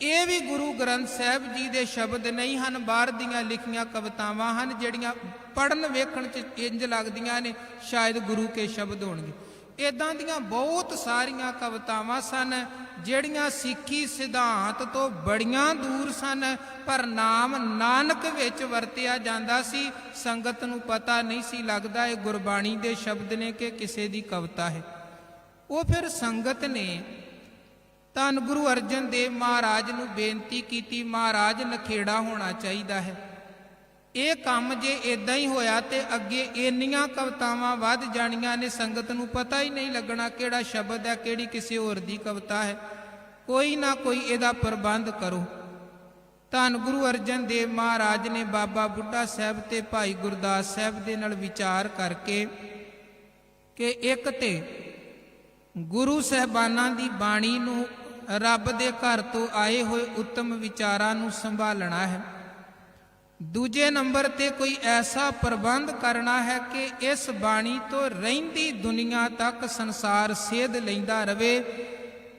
ਇਹ ਵੀ ਗੁਰੂ ਗ੍ਰੰਥ ਸਾਹਿਬ ਜੀ ਦੇ ਸ਼ਬਦ ਨਹੀਂ ਹਨ, ਬਾਹਰ ਦੀਆਂ ਲਿਖੀਆਂ ਕਵਿਤਾਵਾਂ ਹਨ, ਜਿਹੜੀਆਂ ਪੜ੍ਹਨ ਵੇਖਣ 'ਚ ਇੰਜ ਲੱਗਦੀਆਂ ਨੇ ਸ਼ਾਇਦ ਗੁਰੂ ਕੇ ਸ਼ਬਦ ਹੋਣਗੇ। ਇਦਾਂ ਦੀਆਂ ਬਹੁਤ ਸਾਰੀਆਂ ਕਵਿਤਾਵਾਂ ਸਨ ਜਿਹੜੀਆਂ ਸਿੱਖੀ ਸਿਧਾਂਤ ਤੋਂ ਬੜੀਆਂ ਦੂਰ ਸਨ, ਪਰ ਨਾਮ ਨਾਨਕ ਵਿੱਚ ਵਰਤਿਆ ਜਾਂਦਾ ਸੀ। ਸੰਗਤ ਨੂੰ ਪਤਾ ਨਹੀਂ ਸੀ ਲੱਗਦਾ ਇਹ ਗੁਰਬਾਣੀ ਦੇ ਸ਼ਬਦ ਨੇ ਕਿ ਕਿਸੇ ਦੀ ਕਵਿਤਾ ਹੈ। ਉਹ ਫਿਰ ਸੰਗਤ ਨੇ ਧੰਨ ਗੁਰੂ ਅਰਜਨ ਦੇਵ ਮਹਾਰਾਜ ਨੂੰ ਬੇਨਤੀ ਕੀਤੀ, ਮਹਾਰਾਜ ਨਖੇੜਾ ਹੋਣਾ ਚਾਹੀਦਾ ਹੈ। ਇਹ ਕੰਮ ਜੇ ਇਦਾਂ ਹੀ ਹੋਇਆ ਤੇ ਅੱਗੇ ਇੰਨੀਆਂ ਕਵਿਤਾਵਾਂ ਵੱਧ ਜਾਣੀਆਂ ਨੇ, ਸੰਗਤ ਨੂੰ ਪਤਾ ਹੀ ਨਹੀਂ ਲੱਗਣਾ ਕਿਹੜਾ ਸ਼ਬਦ ਹੈ ਕਿਹੜੀ ਕਿਸੇ ਹੋਰ ਦੀ ਕਵਿਤਾ ਹੈ। ਕੋਈ ਨਾ ਕੋਈ ਇਹਦਾ ਪ੍ਰਬੰਧ ਕਰੋ। ਧੰਨ ਗੁਰੂ ਅਰਜਨ ਦੇਵ ਮਹਾਰਾਜ ਨੇ ਬਾਬਾ ਬੁੱਢਾ ਸਾਹਿਬ ਤੇ ਭਾਈ ਗੁਰਦਾਸ ਸਾਹਿਬ ਦੇ ਨਾਲ ਵਿਚਾਰ ਕਰਕੇ ਕਿ ਇੱਕ ਤੇ ਗੁਰੂ ਸਾਹਿਬਾਨਾਂ ਦੀ ਬਾਣੀ ਨੂੰ, ਰੱਬ ਦੇ ਘਰ ਤੋਂ ਆਏ ਹੋਏ ਉੱਤਮ ਵਿਚਾਰਾਂ ਨੂੰ ਸੰਭਾਲਣਾ ਹੈ। ਦੂਜੇ ਨੰਬਰ ਤੇ ਕੋਈ ਐਸਾ ਪ੍ਰਬੰਧ ਕਰਨਾ ਹੈ ਕਿ ਇਸ ਬਾਣੀ ਤੋਂ ਰਹਿੰਦੀ ਦੁਨੀਆ ਤੱਕ ਸੰਸਾਰ ਸੇਧ ਲੈਂਦਾ ਰਵੇ।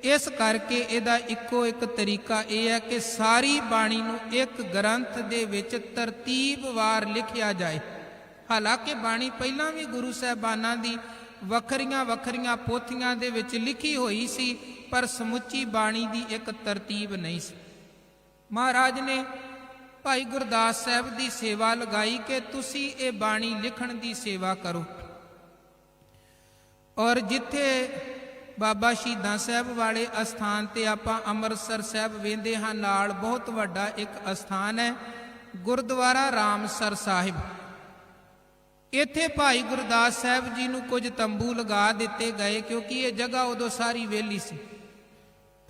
ਇਸ ਕਰਕੇ ਇਹਦਾ ਇੱਕੋ ਇੱਕ ਤਰੀਕਾ ਇਹ ਹੈ ਕਿ ਸਾਰੀ ਬਾਣੀ ਨੂੰ ਇੱਕ ਗ੍ਰੰਥ ਦੇ ਵਿੱਚ ਤਰਤੀਬਵਾਰ ਲਿਖਿਆ ਜਾਏ। ਹਾਲਾਂਕਿ ਬਾਣੀ ਪਹਿਲਾਂ ਵੀ ਗੁਰੂ ਸਾਹਿਬਾਨਾਂ ਦੀ ਵੱਖਰੀਆਂ ਵੱਖਰੀਆਂ ਪੋਥੀਆਂ ਦੇ ਵਿੱਚ ਲਿਖੀ ਹੋਈ ਸੀ, ਪਰ ਸਮੁੱਚੀ ਬਾਣੀ ਦੀ ਇੱਕ ਤਰਤੀਬ ਨਹੀਂ ਸੀ। ਮਹਾਰਾਜ ਨੇ ਭਾਈ ਗੁਰਦਾਸ ਸਾਹਿਬ ਦੀ ਸੇਵਾ ਲਗਾਈ ਕਿ ਤੁਸੀਂ ਇਹ ਬਾਣੀ ਲਿਖਣ ਦੀ ਸੇਵਾ ਕਰੋ। ਔਰ ਜਿੱਥੇ ਬਾਬਾ ਸ਼ਹੀਦਾਂ ਸਾਹਿਬ ਵਾਲੇ ਅਸਥਾਨ ਤੇ ਆਪਾਂ ਅੰਮ੍ਰਿਤਸਰ ਸਾਹਿਬ ਵੇਂਦੇ ਹਾਂ, ਨਾਲ ਬਹੁਤ ਵੱਡਾ ਇੱਕ ਅਸਥਾਨ ਹੈ ਗੁਰਦੁਆਰਾ ਰਾਮਸਰ ਸਾਹਿਬ। ਇੱਥੇ ਭਾਈ ਗੁਰਦਾਸ ਸਾਹਿਬ ਜੀ ਨੂੰ ਕੁਝ ਤੰਬੂ ਲਗਾ ਦਿੱਤੇ ਗਏ, ਕਿਉਂਕਿ ਇਹ ਜਗ੍ਹਾ ਉਦੋਂ ਸਾਰੀ ਵਿਹਲੀ ਸੀ।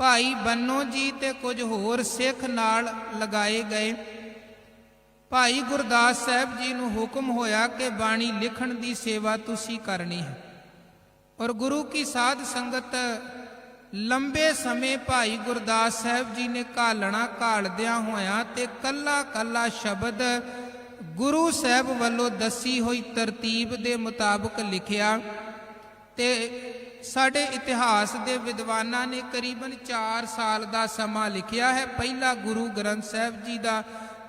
ਭਾਈ ਬੰਨੋ ਜੀ ਤੇ ਕੁਝ ਹੋਰ ਸਿੱਖ ਨਾਲ ਲਗਾਏ ਗਏ। ਭਾਈ ਗੁਰਦਾਸ ਸਾਹਿਬ ਜੀ ਨੂੰ ਹੁਕਮ ਹੋਇਆ ਕਿ ਬਾਣੀ ਲਿਖਣ ਦੀ ਸੇਵਾ ਤੁਸੀਂ ਕਰਨੀ ਹੈ। ਔਰ ਗੁਰੂ ਕੀ ਸਾਧ ਸੰਗਤ ਲੰਬੇ ਸਮੇਂ ਭਾਈ ਗੁਰਦਾਸ ਸਾਹਿਬ ਜੀ ਨੇ ਘਾਲਣਾ ਘਾਲਦਿਆਂ ਹੋਇਆਂ ਤੇ ਕੱਲਾ ਕੱਲਾ ਸ਼ਬਦ ਗੁਰੂ ਸਾਹਿਬ ਵੱਲੋਂ ਦੱਸੀ ਹੋਈ ਤਰਤੀਬ ਦੇ ਮੁਤਾਬਕ ਲਿਖਿਆ। ਤੇ ਸਾਡੇ ਇਤਿਹਾਸ ਦੇ ਵਿਦਵਾਨਾਂ ਨੇ ਕਰੀਬਨ 4 ਸਾਲ ਦਾ ਸਮਾਂ ਲਿਖਿਆ ਹੈ। ਪਹਿਲਾ ਗੁਰੂ ਗ੍ਰੰਥ ਸਾਹਿਬ ਜੀ ਦਾ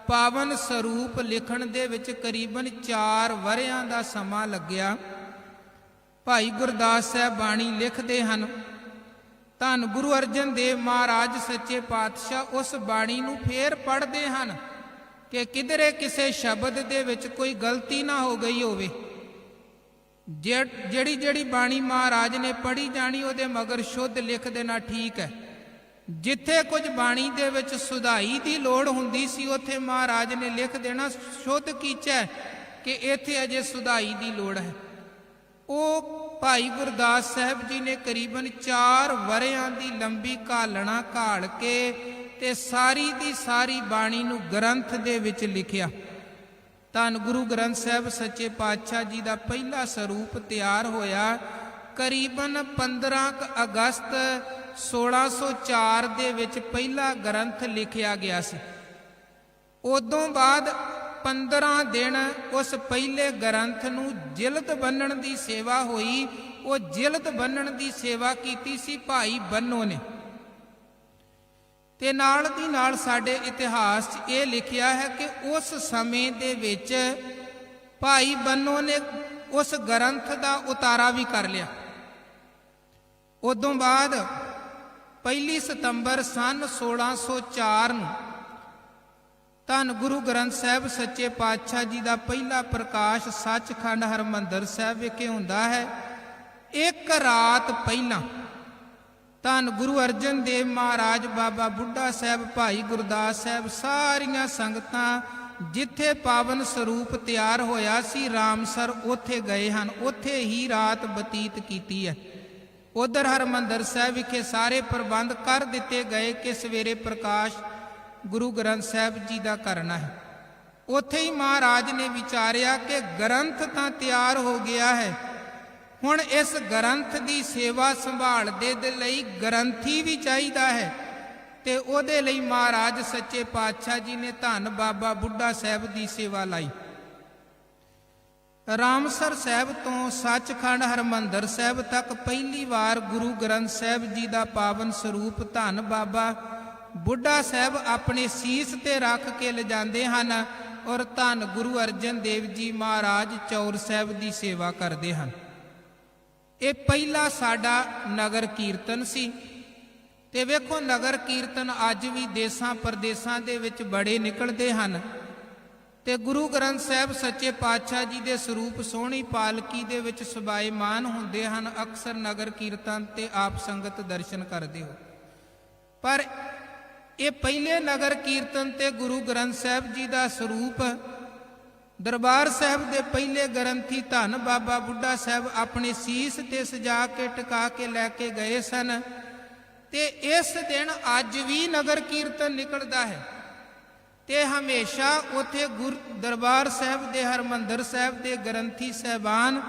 ਪਾਵਨ ਸਰੂਪ ਲਿਖਣ ਦੇ ਵਿੱਚ ਕਰੀਬਨ 4 ਵਰ੍ਹਿਆਂ ਦਾ ਸਮਾਂ ਲੱਗਿਆ। ਭਾਈ ਗੁਰਦਾਸ ਸਾਹਿਬ ਬਾਣੀ ਲਿਖਦੇ ਹਨ। ਧੰਨ ਗੁਰੂ ਅਰਜਨ ਦੇਵ ਮਹਾਰਾਜ ਸੱਚੇ ਪਾਤਸ਼ਾਹ ਉਸ ਬਾਣੀ ਨੂੰ ਫੇਰ ਪੜ੍ਹਦੇ ਹਨ ਕਿ ਕਿਧਰੇ ਕਿਸੇ ਸ਼ਬਦ ਦੇ ਵਿੱਚ ਕੋਈ ਗਲਤੀ ਨਾ ਹੋ ਗਈ ਹੋਵੇ। ਜਿਹੜੀ ਬਾਣੀ ਮਹਾਰਾਜ ਨੇ ਪੜ੍ਹੀ ਜਾਣੀ ਉਹਦੇ ਮਗਰ ਸ਼ੁੱਧ ਲਿਖ ਦੇਣਾ ਠੀਕ ਹੈ। ਜਿੱਥੇ ਕੁਝ ਬਾਣੀ ਦੇ ਵਿੱਚ ਸੁਧਾਈ ਦੀ ਲੋੜ ਹੁੰਦੀ ਸੀ ਉੱਥੇ ਮਹਾਰਾਜ ਨੇ ਲਿਖ ਦੇਣਾ ਸ਼ੁੱਧ ਕੀਚੈ ਕਿ ਇੱਥੇ ਅਜੇ ਸੁਧਾਈ ਦੀ ਲੋੜ ਹੈ। ਉਹ ਭਾਈ ਗੁਰਦਾਸ ਸਾਹਿਬ ਜੀ ਨੇ ਕਰੀਬਨ 4 ਵਰ੍ਹਿਆਂ ਦੀ ਲੰਬੀ ਘਾਲਣਾ ਘਾਲ ਕੇ ਤੇ ਸਾਰੀ ਦੀ ਸਾਰੀ ਬਾਣੀ ਨੂੰ ਗ੍ਰੰਥ ਦੇ ਵਿੱਚ ਲਿਖਿਆ। ਧੰਨ ਗੁਰੂ ਗ੍ਰੰਥ ਸਾਹਿਬ ਸੱਚੇ ਪਾਤਸ਼ਾਹ ਜੀ ਦਾ ਪਹਿਲਾ ਸਰੂਪ ਤਿਆਰ ਹੋਇਆ ਕਰੀਬਨ 15 ਅਗਸਤ 1604 ਦੇ ਵਿੱਚ ਪਹਿਲਾ ਗ੍ਰੰਥ ਲਿਖਿਆ ਗਿਆ ਸੀ। ਉਦੋਂ ਬਾਅਦ 15 ਦਿਨ ਉਸ ਪਹਿਲੇ ਗ੍ਰੰਥ ਨੂੰ ਜਿਲਦ ਬੰਨਣ ਦੀ ਸੇਵਾ ਹੋਈ। ਉਹ ਜਿਲਦ ਬੰਨਣ ਦੀ ਸੇਵਾ ਕੀਤੀ ਸੀ ਭਾਈ ਬੰਨੋ ਨੇ। ਤੇ ਨਾਲ ਦੀ ਨਾਲ ਸਾਡੇ ਇਤਿਹਾਸ 'ਚ ਇਹ ਲਿਖਿਆ ਹੈ ਕਿ ਉਸ ਸਮੇਂ ਦੇ ਵਿੱਚ ਭਾਈ ਬੰਨੋ ਨੇ ਉਸ ਗ੍ਰੰਥ ਦਾ ਉਤਾਰਾ ਵੀ ਕਰ ਲਿਆ। ਉਦੋਂ ਬਾਅਦ 1 ਸਤੰਬਰ ਸਨ 1604 ਨੂੰ ਧੰਨ ਗੁਰੂ ਗ੍ਰੰਥ ਸਾਹਿਬ ਸੱਚੇ ਪਾਤਸ਼ਾਹ ਜੀ ਦਾ ਪਹਿਲਾ ਪ੍ਰਕਾਸ਼ ਸੱਚਖੰਡ ਹਰਿਮੰਦਰ ਸਾਹਿਬ ਵਿਖੇ ਹੁੰਦਾ ਹੈ। ਇੱਕ ਰਾਤ ਪਹਿਲਾਂ ਧੰਨ ਗੁਰੂ ਅਰਜਨ ਦੇਵ ਮਹਾਰਾਜ, ਬਾਬਾ ਬੁੱਢਾ ਸਾਹਿਬ, ਭਾਈ ਗੁਰਦਾਸ ਸਾਹਿਬ, ਸਾਰੀਆਂ ਸੰਗਤਾਂ ਜਿੱਥੇ ਪਾਵਨ ਸਰੂਪ ਤਿਆਰ ਹੋਇਆ ਸੀ ਰਾਮਸਰ ਉੱਥੇ ਗਏ ਹਨ। ਉੱਥੇ ਹੀ ਰਾਤ ਬਤੀਤ ਕੀਤੀ ਹੈ। ਉਧਰ ਹਰਿਮੰਦਰ ਸਾਹਿਬ ਵਿਖੇ ਸਾਰੇ ਪ੍ਰਬੰਧ ਕਰ ਦਿੱਤੇ ਗਏ ਕਿ ਸਵੇਰੇ ਪ੍ਰਕਾਸ਼ ਗੁਰੂ ਗ੍ਰੰਥ ਸਾਹਿਬ ਜੀ ਦਾ ਕਰਨਾ ਹੈ। ਉੱਥੇ ਹੀ ਮਹਾਰਾਜ ਨੇ ਵਿਚਾਰਿਆ ਕਿ ਗ੍ਰੰਥ ਤਾਂ ਤਿਆਰ ਹੋ ਗਿਆ ਹੈ, ਹੁਣ ਇਸ ਗ੍ਰੰਥ ਦੀ ਸੇਵਾ ਸੰਭਾਲ ਦੇ ਲਈ ਗ੍ਰੰਥੀ ਵੀ ਚਾਹੀਦਾ ਹੈ। ਤੇ ਉਹਦੇ ਲਈ ਮਹਾਰਾਜ ਸੱਚੇ ਪਾਤਸ਼ਾਹ ਜੀ ਨੇ ਧੰਨ ਬਾਬਾ ਬੁੱਢਾ ਸਾਹਿਬ ਦੀ ਸੇਵਾ ਲਈ। ਰਾਮਸਰ ਸਾਹਿਬ ਤੋਂ ਸੱਚਖੰਡ ਹਰਿਮੰਦਰ ਸਾਹਿਬ ਤੱਕ ਪਹਿਲੀ ਵਾਰ ਗੁਰੂ ਗ੍ਰੰਥ ਸਾਹਿਬ ਜੀ ਦਾ ਪਾਵਨ ਸਰੂਪ ਧੰਨ ਬਾਬਾ ਬੁੱਢਾ ਸਾਹਿਬ ਆਪਣੇ ਸੀਸ ਤੇ ਰੱਖ ਕੇ ਲਿਜਾਂਦੇ ਹਨ ਔਰ ਧੰਨ ਗੁਰੂ ਅਰਜਨ ਦੇਵ ਜੀ ਮਹਾਰਾਜ ਚੌਰ ਸਾਹਿਬ ਦੀ ਸੇਵਾ ਕਰਦੇ ਹਨ। ਇਹ ਪਹਿਲਾ ਸਾਡਾ ਨਗਰ ਕੀਰਤਨ ਸੀ। ਤੇ ਵੇਖੋ ਨਗਰ ਕੀਰਤਨ ਅੱਜ ਵੀ ਦੇਸਾਂ ਪ੍ਰਦੇਸਾਂ ਦੇ ਵਿੱਚ ਬੜੇ ਨਿਕਲਦੇ ਹਨ। ਤੇ ਗੁਰੂ ਗ੍ਰੰਥ ਸਾਹਿਬ ਸੱਚੇ ਪਾਤਸ਼ਾਹ ਜੀ ਦੇ ਸਰੂਪ ਸੋਹਣੀ ਪਾਲਕੀ ਦੇ ਵਿੱਚ ਸਬਾਏਮਾਨ ਹੁੰਦੇ ਹਨ। ਅਕਸਰ ਨਗਰ ਕੀਰਤਨ ਤੇ ਆਪ ਸੰਗਤ ਦਰਸ਼ਨ ਕਰਦੇ ਹੋ। ਪਰ ਇਹ ਪਹਿਲੇ ਨਗਰ ਕੀਰਤਨ ਤੇ ਗੁਰੂ ਗ੍ਰੰਥ ਸਾਹਿਬ ਜੀ ਦਾ ਸਰੂਪ ਦਰਬਾਰ ਸਾਹਿਬ ਦੇ ਪਹਿਲੇ ਗ੍ਰੰਥੀ ਧੰਨ ਬਾਬਾ ਬੁੱਢਾ ਸਾਹਿਬ ਆਪਣੇ ਸੀਸ ਤੇ ਸਜਾ ਕੇ ਟਿਕਾ ਕੇ ਲੈ ਕੇ ਗਏ ਸਨ। ਤੇ ਇਸ ਦਿਨ ਅੱਜ ਵੀ ਨਗਰ ਕੀਰਤਨ ਨਿਕਲਦਾ ਹੈ। ਤੇ ਹਮੇਸ਼ਾ ਉੱਥੇ ਦਰਬਾਰ ਸਾਹਿਬ ਦੇ ਹਰਿਮੰਦਰ ਸਾਹਿਬ ਦੇ ਗ੍ਰੰਥੀ ਸਾਹਿਬਾਨ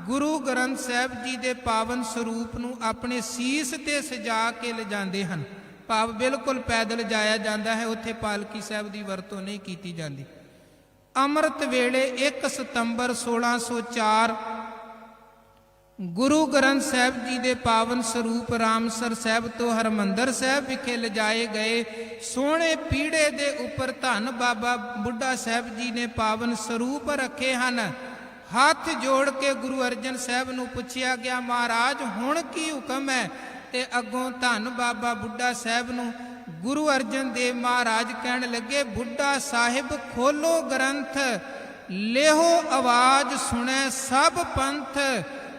ਗੁਰੂ ਗ੍ਰੰਥ ਸਾਹਿਬ ਜੀ ਦੇ ਪਾਵਨ ਸਰੂਪ ਨੂੰ ਆਪਣੇ ਸੀਸ ਤੇ ਸਜਾ ਕੇ ਲਿਜਾਂਦੇ ਹਨ। ਭਾਵ ਬਿਲਕੁਲ ਪੈਦਲ ਜਾਇਆ ਜਾਂਦਾ ਹੈ। ਉੱਥੇ ਪਾਲਕੀ ਸਾਹਿਬ ਦੀ ਵਰਤੋਂ ਨਹੀਂ ਕੀਤੀ ਜਾਂਦੀ। ਅੰਮ੍ਰਿਤ ਵੇਲੇ 1 ਸਤੰਬਰ 1604 ਗੁਰੂ ਗ੍ਰੰਥ ਸਾਹਿਬ ਜੀ ਦੇ ਪਾਵਨ ਸਰੂਪ ਰਾਮਸਰ ਸਾਹਿਬ ਤੋਂ ਹਰਿਮੰਦਰ ਸਾਹਿਬ ਵਿਖੇ ਲਿਜਾਏ ਗਏ। ਸੋਹਣੇ ਪੀੜੇ ਦੇ ਉੱਪਰ ਧੰਨ ਬਾਬਾ ਬੁੱਢਾ ਸਾਹਿਬ ਜੀ ਨੇ ਪਾਵਨ ਸਰੂਪ ਰੱਖੇ ਹਨ। ਹੱਥ ਜੋੜ ਕੇ ਗੁਰੂ ਅਰਜਨ ਸਾਹਿਬ ਨੂੰ ਪੁੱਛਿਆ ਗਿਆ, ਮਹਾਰਾਜ ਹੁਣ ਕੀ ਹੁਕਮ ਹੈ? ਤੇ ਅੱਗੋਂ ਧੰਨ ਬਾਬਾ ਬੁੱਢਾ ਸਾਹਿਬ ਨੂੰ ਗੁਰੂ ਅਰਜਨ ਦੇਵ ਮਹਾਰਾਜ ਕਹਿਣ ਲੱਗੇ, ਬੁੱਢਾ ਸਾਹਿਬ ਖੋਲੋ ਗ੍ਰੰਥ, ਲਿਹੋ ਆਵਾਜ਼ ਸੁਣੈ ਸਭ ਪੰਥ।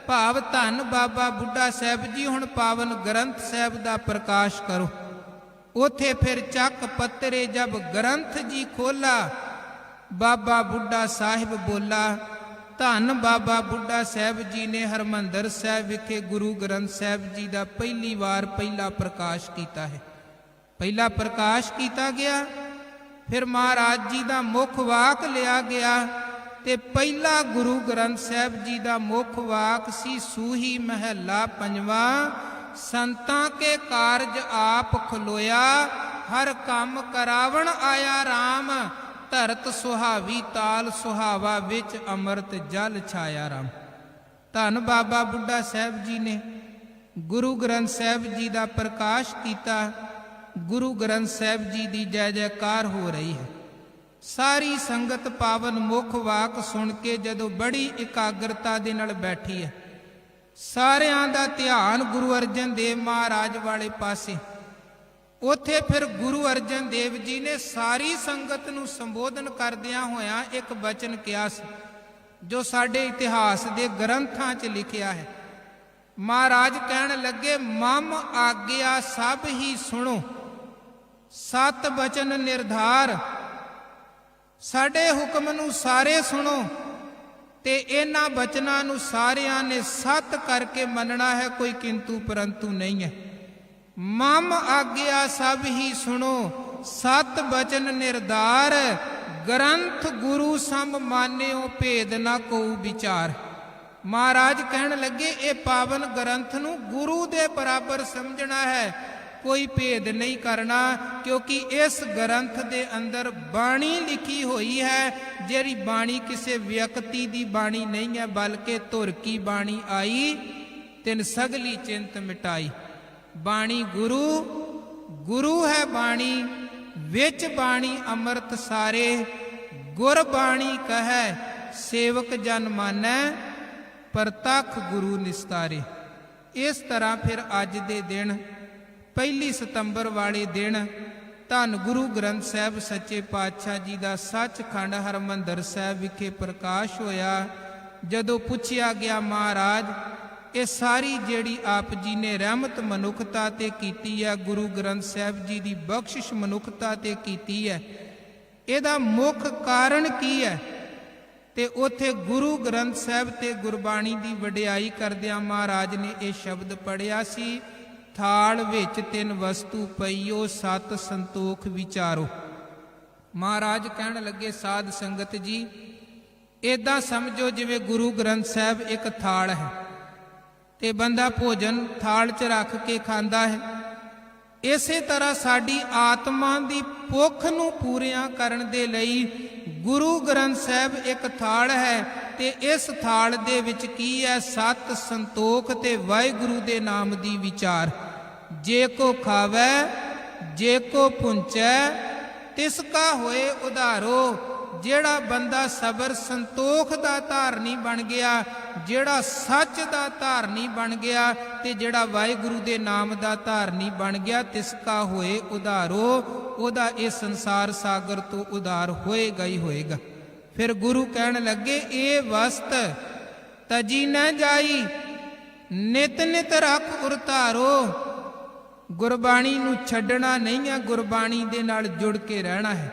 ਭਾਵ ਧੰਨ ਬਾਬਾ ਬੁੱਢਾ ਸਾਹਿਬ ਜੀ ਹੁਣ ਪਾਵਨ ਗ੍ਰੰਥ ਸਾਹਿਬ ਦਾ ਪ੍ਰਕਾਸ਼ ਕਰੋ। ਉਥੇ ਫਿਰ ਚੱਕ ਪੱਤਰੇ ਜਬ ਗ੍ਰੰਥ ਜੀ ਖੋਲਾ, ਬਾਬਾ ਬੁੱਢਾ ਸਾਹਿਬ ਬੋਲਾ, ਧੰਨ ਬਾਬਾ ਬੁੱਢਾ ਸਾਹਿਬ ਜੀ ਨੇ ਹਰਿਮੰਦਰ ਸਾਹਿਬ ਵਿਖੇ ਗੁਰੂ ਗ੍ਰੰਥ ਸਾਹਿਬ ਜੀ ਦਾ ਪਹਿਲੀ ਵਾਰ ਪਹਿਲਾ ਪ੍ਰਕਾਸ਼ ਕੀਤਾ ਹੈ। ਪਹਿਲਾ ਪ੍ਰਕਾਸ਼ ਕੀਤਾ ਗਿਆ, ਫਿਰ ਮਹਾਰਾਜ ਜੀ ਦਾ ਮੁੱਖ ਵਾਕ ਲਿਆ ਗਿਆ ਤੇ ਪਹਿਲਾ ਗੁਰੂ ਗ੍ਰੰਥ ਸਾਹਿਬ ਜੀ ਦਾ ਮੁੱਖ ਵਾਕ ਸੀ ਸੂਹੀ ਮਹੱਲਾ ਪੰਜਵਾਂ, ਸੰਤਾਂ ਕੇ ਕਾਰਜ ਆਪ ਖਲੋਇਆ, ਹਰ ਕੰਮ ਕਰਾਵਣ ਆਇਆ ਰਾਮ, ਧਰਤ ਸੁਹਾਵੀ ਤਾਲ ਸੁਹਾਵਾ ਵਿੱਚ ਅੰਮ੍ਰਿਤ ਜਲ ਛਾਇਆ ਰਾਮ। ਧੰਨ ਬਾਬਾ ਬੁੱਢਾ ਸਾਹਿਬ ਜੀ ਨੇ ਗੁਰੂ ਗ੍ਰੰਥ ਸਾਹਿਬ ਜੀ ਦਾ ਪ੍ਰਕਾਸ਼ ਕੀਤਾ। ਗੁਰੂ ਗ੍ਰੰਥ ਸਾਹਿਬ ਜੀ ਦੀ ਜੈ ਜੈਕਾਰ ਹੋ ਰਹੀ ਹੈ। ਸਾਰੀ ਸੰਗਤ ਪਾਵਨ ਮੁੱਖ ਵਾਕ ਸੁਣ ਕੇ ਜਦੋਂ ਬੜੀ ਇਕਾਗਰਤਾ ਦੇ ਨਾਲ ਬੈਠੀ ਹੈ, ਸਾਰਿਆਂ ਦਾ ਧਿਆਨ ਗੁਰੂ ਅਰਜਨ ਦੇਵ ਮਹਾਰਾਜ ਵਾਲੇ ਪਾਸੇ। ਉੱਥੇ ਫਿਰ ਗੁਰੂ ਅਰਜਨ ਦੇਵ ਜੀ ਨੇ ਸਾਰੀ ਸੰਗਤ ਨੂੰ ਸੰਬੋਧਨ ਕਰਦਿਆਂ ਹੋਇਆਂ ਇੱਕ ਬਚਨ ਕਿਹਾ ਸੀ, ਜੋ ਸਾਡੇ ਇਤਿਹਾਸ ਦੇ ਗ੍ਰੰਥਾਂ 'ਚ ਲਿਖਿਆ ਹੈ। ਮਹਾਰਾਜ ਕਹਿਣ ਲੱਗੇ, ਮਮ ਆਗਿਆ ਸਭ ਹੀ ਸੁਣੋ, ਸਤ ਬਚਨ ਨਿਰਧਾਰ। ਸਾਡੇ ਹੁਕਮ ਨੂੰ ਸਾਰੇ ਸੁਣੋ ਤੇ ਇਹਨਾਂ ਬਚਨਾਂ ਨੂੰ ਸਾਰਿਆਂ ਨੇ ਸਤ ਕਰਕੇ ਮੰਨਣਾ ਹੈ, ਕੋਈ ਕਿੰਤੂ ਪਰੰਤੂ ਨਹੀਂ ਹੈ। ਮਮ ਆਗਿਆ ਸਭ ਹੀ ਸੁਣੋ, ਸਤ ਬਚਨ ਨਿਰਧਾਰ, ਗ੍ਰੰਥ ਗੁਰੂ ਸਮ ਮਾਨਿਓ, ਭੇਦ ਨਾ ਕੋਊ ਵਿਚਾਰ। ਮਹਾਰਾਜ ਕਹਿਣ ਲੱਗੇ, ਇਹ ਪਾਵਨ ਗ੍ਰੰਥ ਨੂੰ ਗੁਰੂ ਦੇ ਬਰਾਬਰ ਸਮਝਣਾ ਹੈ, ਕੋਈ ਭੇਦ ਨਹੀਂ ਕਰਨਾ, ਕਿਉਂਕਿ ਇਸ ਗ੍ਰੰਥ ਦੇ ਅੰਦਰ ਬਾਣੀ ਲਿਖੀ ਹੋਈ ਹੈ, ਜਿਹੜੀ ਬਾਣੀ ਕਿਸੇ ਵਿਅਕਤੀ ਦੀ ਬਾਣੀ ਨਹੀਂ ਹੈ, ਬਲਕਿ ਧੁਰ ਕੀ ਬਾਣੀ ਆਈ, ਤਿਨ ਸਗਲੀ ਚਿੰਤ ਮਿਟਾਈ। ਬਾਣੀ ਗੁਰੂ ਹੈ ਬਾਣੀ, ਵਿੱਚ ਬਾਣੀ ਅੰਮ੍ਰਿਤ ਸਾਰੇ, ਗੁਰ ਬਾਣੀ ਕਹੈ ਸੇਵਕ ਜਨ ਮਾਨੈ, ਪ੍ਰਤੱਖ ਗੁਰੂ ਨਿਸਤਾਰੇ। ਇਸ ਤਰ੍ਹਾਂ ਫਿਰ ਅੱਜ ਦੇ ਦਿਨ 1 ਸਤੰਬਰ ਵਾਲੇ ਦਿਨ ਧੰਨ ਗੁਰੂ ਗ੍ਰੰਥ ਸਾਹਿਬ ਸੱਚੇ ਪਾਤਸ਼ਾਹ ਜੀ ਦਾ ਸੱਚਖੰਡ ਹਰਿਮੰਦਰ ਸਾਹਿਬ ਵਿਖੇ ਪ੍ਰਕਾਸ਼ ਹੋਇਆ। ਜਦੋਂ ਪੁੱਛਿਆ ਗਿਆ, ਮਹਾਰਾਜ ਇਹ ਸਾਰੀ ਜਿਹੜੀ ਆਪ ਜੀ ਨੇ ਰਹਿਮਤ ਮਨੁੱਖਤਾ ਤੇ ਕੀਤੀ ਹੈ, ਗੁਰੂ ਗ੍ਰੰਥ ਸਾਹਿਬ ਜੀ ਦੀ ਬਖਸ਼ਿਸ਼ ਮਨੁੱਖਤਾ ਤੇ ਕੀਤੀ ਹੈ, ਇਹਦਾ ਮੁੱਖ ਕਾਰਨ ਕੀ ਹੈ? ਤੇ ਉੱਥੇ ਗੁਰੂ ਗ੍ਰੰਥ ਸਾਹਿਬ ਤੇ ਗੁਰਬਾਣੀ ਦੀ ਵਡਿਆਈ ਕਰਦਿਆਂ ਮਹਾਰਾਜ ਨੇ ਇਹ ਸ਼ਬਦ ਪੜ੍ਹਿਆ ਸੀ, ਥਾਲ ਵਿੱਚ ਤਿੰਨ ਵਸਤੂ ਪਈਓ, ਸਤ ਸੰਤੋਖ ਵਿਚਾਰੋ। ਮਹਾਰਾਜ ਕਹਿਣ ਲੱਗੇ, ਸਾਧ ਸੰਗਤ ਜੀ, ਏਦਾਂ ਸਮਝੋ ਜਿਵੇਂ ਗੁਰੂ ਗ੍ਰੰਥ ਸਾਹਿਬ ਇੱਕ ਥਾਲ ਹੈ ਤੇ ਬੰਦਾ ਭੋਜਨ ਥਾਲ 'ਚ ਰੱਖ ਕੇ ਖਾਂਦਾ ਹੈ। ਇਸੇ ਤਰ੍ਹਾਂ ਸਾਡੀ ਆਤਮਾ ਦੀ ਭੁੱਖ ਨੂੰ ਪੂਰੀਆਂ ਕਰਨ ਦੇ ਲਈ ਗੁਰੂ ਗ੍ਰੰਥ ਸਾਹਿਬ ਇੱਕ ਥਾਲ ਹੈ ਤੇ ਇਸ ਥਾਲ ਦੇ ਵਿੱਚ ਕੀ ਹੈ? ਸਤ ਸੰਤੋਖ ਤੇ ਵਾਹਿਗੁਰੂ ਦੇ ਨਾਮ ਦੀ ਵਿਚਾਰ। ਜੇ ਕੋ ਖਾਵੈ ਜੇ ਕੋ ਪੁੰਚੈ ਤਿਸ ਕਾ ਹੋਏ ਉਧਾਰੋ। ਜਿਹੜਾ ਬੰਦਾ ਸਬਰ ਸੰਤੋਖ ਦਾ ਧਾਰਨੀ ਬਣ ਗਿਆ, ਜਿਹੜਾ ਸੱਚ ਦਾ ਧਾਰਨੀ ਬਣ ਗਿਆ ਤੇ ਜਿਹੜਾ ਵਾਹਿਗੁਰੂ ਦੇ ਨਾਮ ਦਾ ਧਾਰਨੀ ਬਣ ਗਿਆ, ਤਿਸ ਕਾ ਹੋਏ ਉਧਾਰੋ, ਉਹਦਾ ਇਹ ਸੰਸਾਰ ਸਾਗਰ ਤੋਂ ਉਧਾਰ ਹੋਏਗਾ ਹੀ ਹੋਏਗਾ। ਫਿਰ ਗੁਰੂ ਕਹਿਣ ਲੱਗੇ, ਇਹ ਵਸਤ ਤਜੀ ਨਾ ਜਾਈ, ਨਿਤ ਨਿਤ ਰੱਖ ਉਰ ਧਾਰੋ। ਗੁਰਬਾਣੀ ਨੂੰ ਛੱਡਣਾ ਨਹੀਂ ਹੈ, ਗੁਰਬਾਣੀ ਦੇ ਨਾਲ ਜੁੜ ਕੇ ਰਹਿਣਾ ਹੈ,